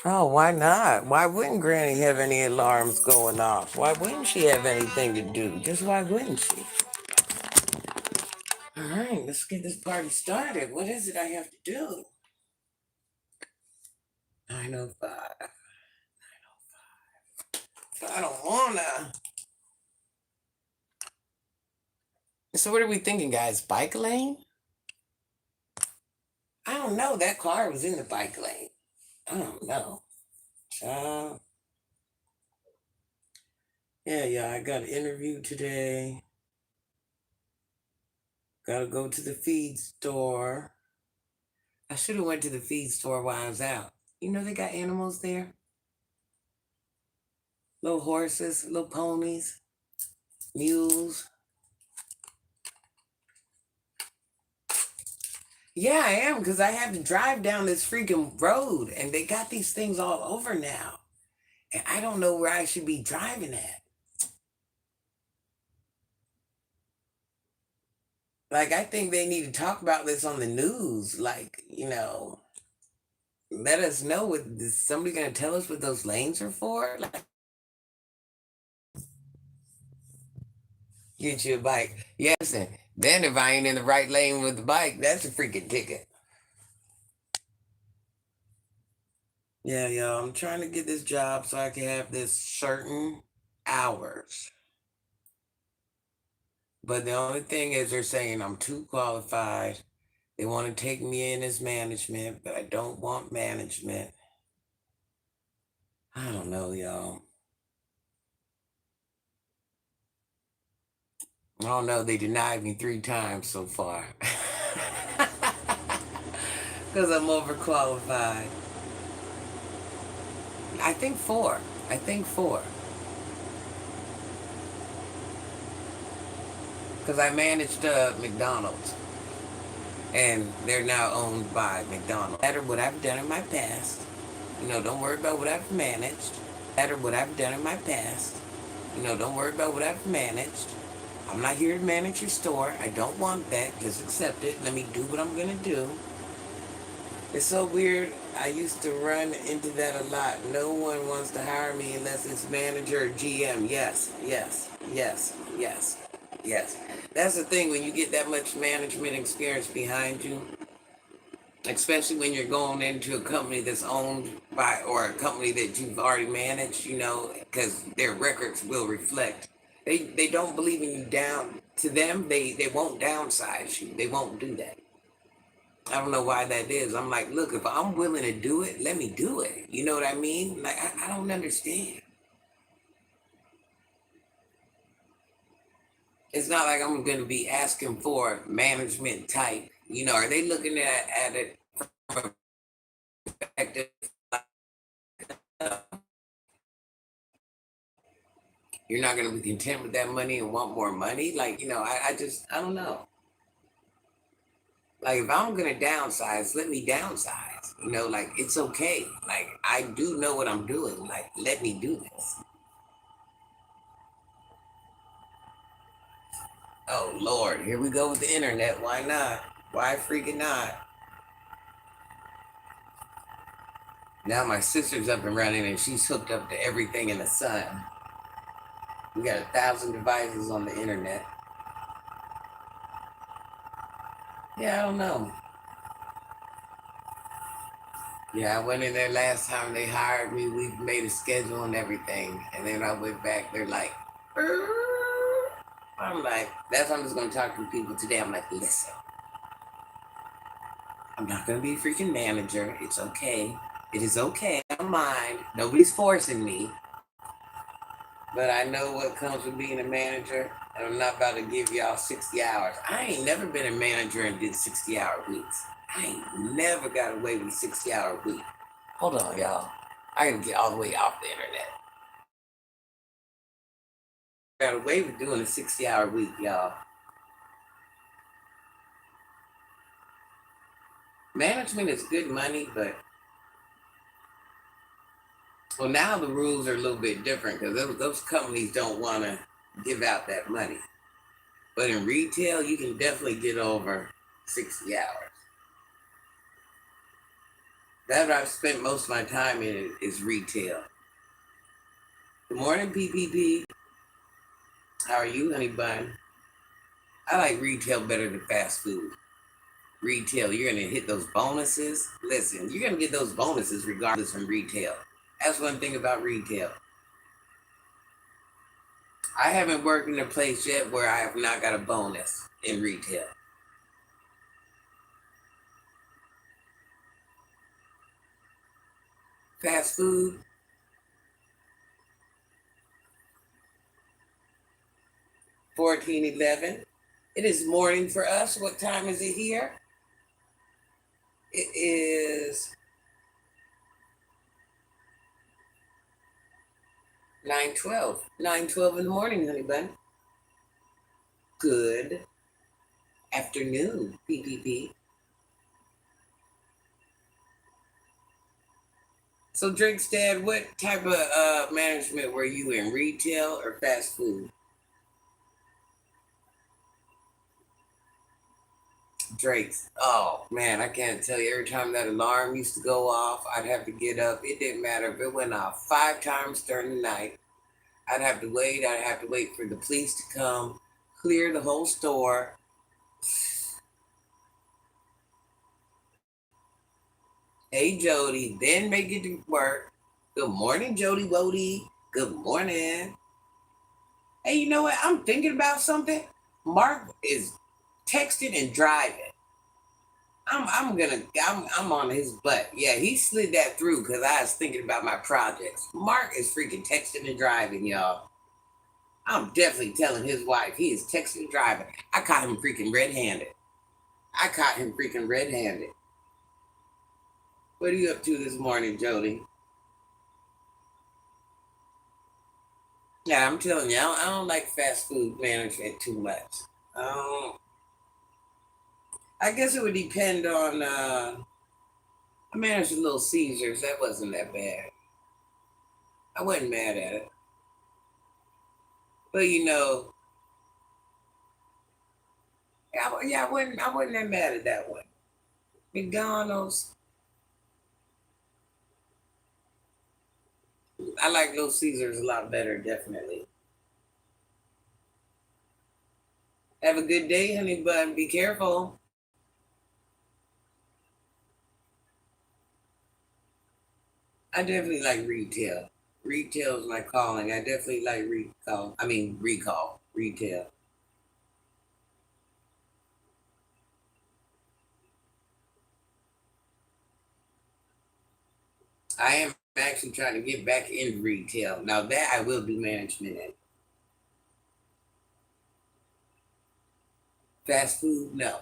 Oh, why not? Why wouldn't Granny have any alarms going off? Why wouldn't she have anything to do? Just why wouldn't she? All right, let's get this party started. What is it I have to do? 9:05. I don't wanna. So what are we thinking, guys? Bike lane? I don't know. That car was in the bike lane. I don't know. Uh, yeah, I got an interview today. Gotta go to the feed store. I should have went to the feed store while I was out. You know they got animals there? Little horses, little ponies, mules. Yeah, I am because I have to drive down this freaking road and they got these things all over now. And I don't know where I should be driving at. Like, I think they need to talk about this on the news. Like, Let us know. Is somebody going to tell us what those lanes are for? Like, get you a bike. Yes, and then if I ain't in the right lane with the bike, that's a freaking ticket. Yeah, yo, I'm trying to get this job so I can have this certain hours. But the only thing is, they're saying I'm too qualified. They want to take me in as management, but I don't want management. I don't know, y'all. I don't know. They denied me 3 times so far because I'm overqualified. I think four. I think four. Because I managed McDonald's, and they're now owned by McDonald's. No matter what I've done in my past, don't worry about what I've managed. No matter what I've done in my past, don't worry about what I've managed. I'm not here to manage your store. I don't want that. Just accept it. Let me do what I'm going to do. It's so weird. I used to run into that a lot. No one wants to hire me unless it's manager or GM. Yes, yes, yes, yes, yes. That's the thing when you get that much management experience behind you, especially when you're going into a company that's owned by, or a company that you've already managed, because their records will reflect. They don't believe in you down. To them, they won't downsize you. They won't do that. I don't know why that is. I'm like, look, if I'm willing to do it, let me do it. You know what I mean? Like, I don't understand. It's not like I'm going to be asking for management type. Are they looking at it from a perspective? uh, you're not going to be content with that money and want more money? Like, I don't know. Like, if I'm going to downsize, let me downsize. Like, it's okay. Like, I do know what I'm doing. Like, let me do this. Oh Lord, here we go with the internet. Why not? Why freaking not? Now my sister's up and running and she's hooked up to everything in the sun. We got 1,000 devices on the internet. Yeah, I don't know. Yeah, I went in there last time they hired me. We made a schedule and everything. And then I went back, they're like, "Er." I'm like, that's why I'm just gonna talk to people today. I'm like, listen, I'm not gonna be a freaking manager. It's okay. It is okay. I don't mind. Nobody's forcing me. But I know what comes with being a manager, and I'm not about to give y'all 60 hours. I ain't never been a manager and did 60-hour weeks. I ain't never got away with a 60-hour week. Hold on, y'all. I gotta get all the way off the internet. Got away with doing a 60-hour week, y'all. Management is good money, but well, now the rules are a little bit different because those companies don't want to give out that money. But in retail, you can definitely get over 60 hours. That I've spent most of my time in is retail. Good morning, PPP. How are you, honey bun? I like retail better than fast food. Retail, you're gonna hit those bonuses. Listen, you're gonna get those bonuses regardless from retail. That's one thing about retail. I haven't worked in a place yet where I have not got a bonus in retail. Fast food, 14:11. It is morning for us. What time is it here? It is 9:12. 9:12 in the morning, honey bun. Good afternoon, PPP. So, Drake's dad, what type of management were you in? Retail or fast food? Drake's. Oh man, I can't tell you. Every time that alarm used to go off, I'd have to get up. It didn't matter if it went off 5 times during the night. I'd have to wait. I'd have to wait for the police to come, clear the whole store. Hey Jody, then make it to work. Good morning, Jody Wody. Good morning. Hey, you know what? I'm thinking about something. Mark is texting and driving. I'm on his butt. Yeah, he slid that through because I was thinking about my projects. Mark is freaking texting and driving, y'all. I'm definitely telling his wife he is texting and driving. I caught him freaking red-handed. I caught him freaking red-handed. What are you up to this morning, Jody? Yeah, I'm telling you, I don't like fast food management too much. I guess it would depend on. I managed a Little Caesars. That wasn't that bad. I wasn't mad at it. But I wasn't that mad at that one. McDonald's. I like Little Caesars a lot better, definitely. Have a good day, honey bun. Be careful. I definitely like retail. Retail is my calling. I definitely like recall. I mean recall. Retail. I am actually trying to get back into retail. Now that I will do management in. Fast food, no.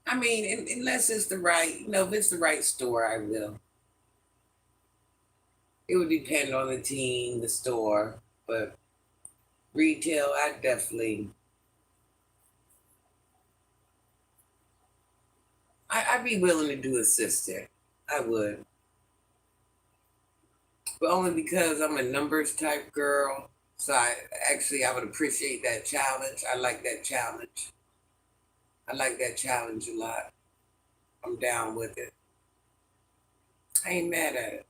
I mean, unless it's the right, if it's the right store, I will. It would depend on the team, the store, but retail, I'd be willing to do assistant. I would, but only because I'm a numbers type girl. So I would appreciate that challenge. I like that challenge. I like that challenge a lot. I'm down with it. I ain't mad at it.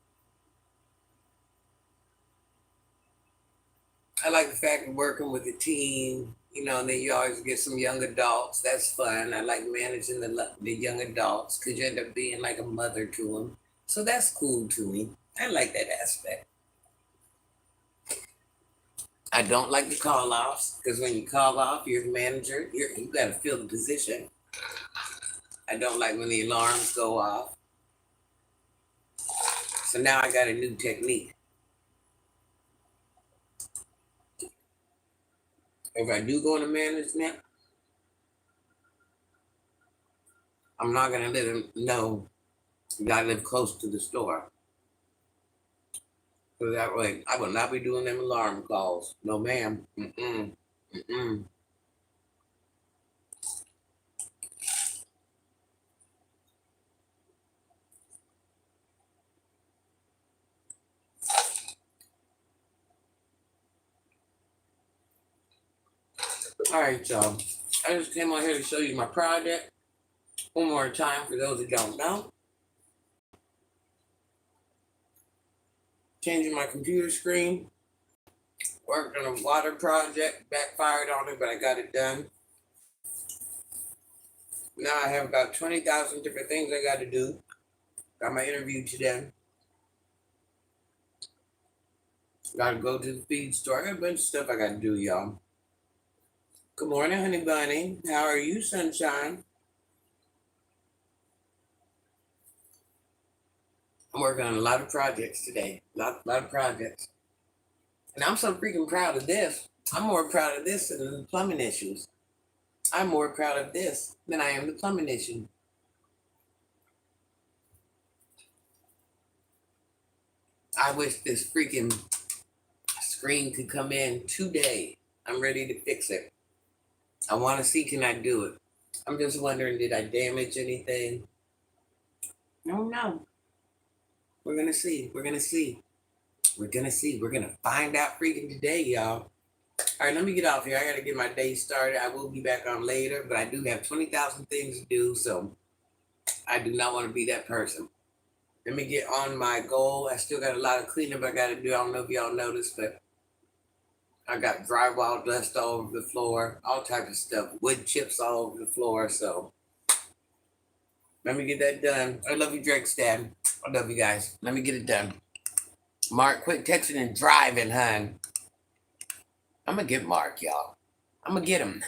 I like the fact of working with a team, and then you always get some young adults. That's fun. I like managing the young adults because you end up being like a mother to them. So that's cool to me. I like that aspect. I don't like the call offs because when you call off, you're the manager. You got to fill the position. I don't like when the alarms go off. So now I got a new technique. If I do go into management, I'm not going to let them know that I live close to the store. So that way, I will not be doing them alarm calls. No, ma'am. Mm-mm. Mm-mm. All right, y'all. I just came on here to show you my project one more time for those that don't know. Changing my computer screen. Worked on a water project. Backfired on it, but I got it done. Now I have about 20,000 different things I got to do. Got my interview today. Got to go to the feed store. I got a bunch of stuff I got to do, y'all. Good morning, honey bunny. How are you, sunshine? I'm working on a lot of projects today. Lot of projects. And I'm so freaking proud of this. I'm more proud of this than the plumbing issues. I'm more proud of this than I am the plumbing issue. I wish this freaking screen could come in today. I'm ready to fix it. I want to see, can I do it? I'm just wondering, did I damage anything? No, no. We're gonna see. We're gonna see. We're gonna see. We're gonna find out freaking today, y'all. All right, let me get off here. I got to get my day started. I will be back on later, but I do have 20,000 things to do, so I do not want to be that person. Let me get on my goal. I still got a lot of cleanup I got to do. I don't know if y'all noticed, but I got drywall dust all over the floor, all types of stuff, wood chips all over the floor. So let me get that done. I love you, Drake Stab. I love you guys. Let me get it done. Mark, quit texting and driving, hun. I'm gonna get Mark, y'all. I'm gonna get him.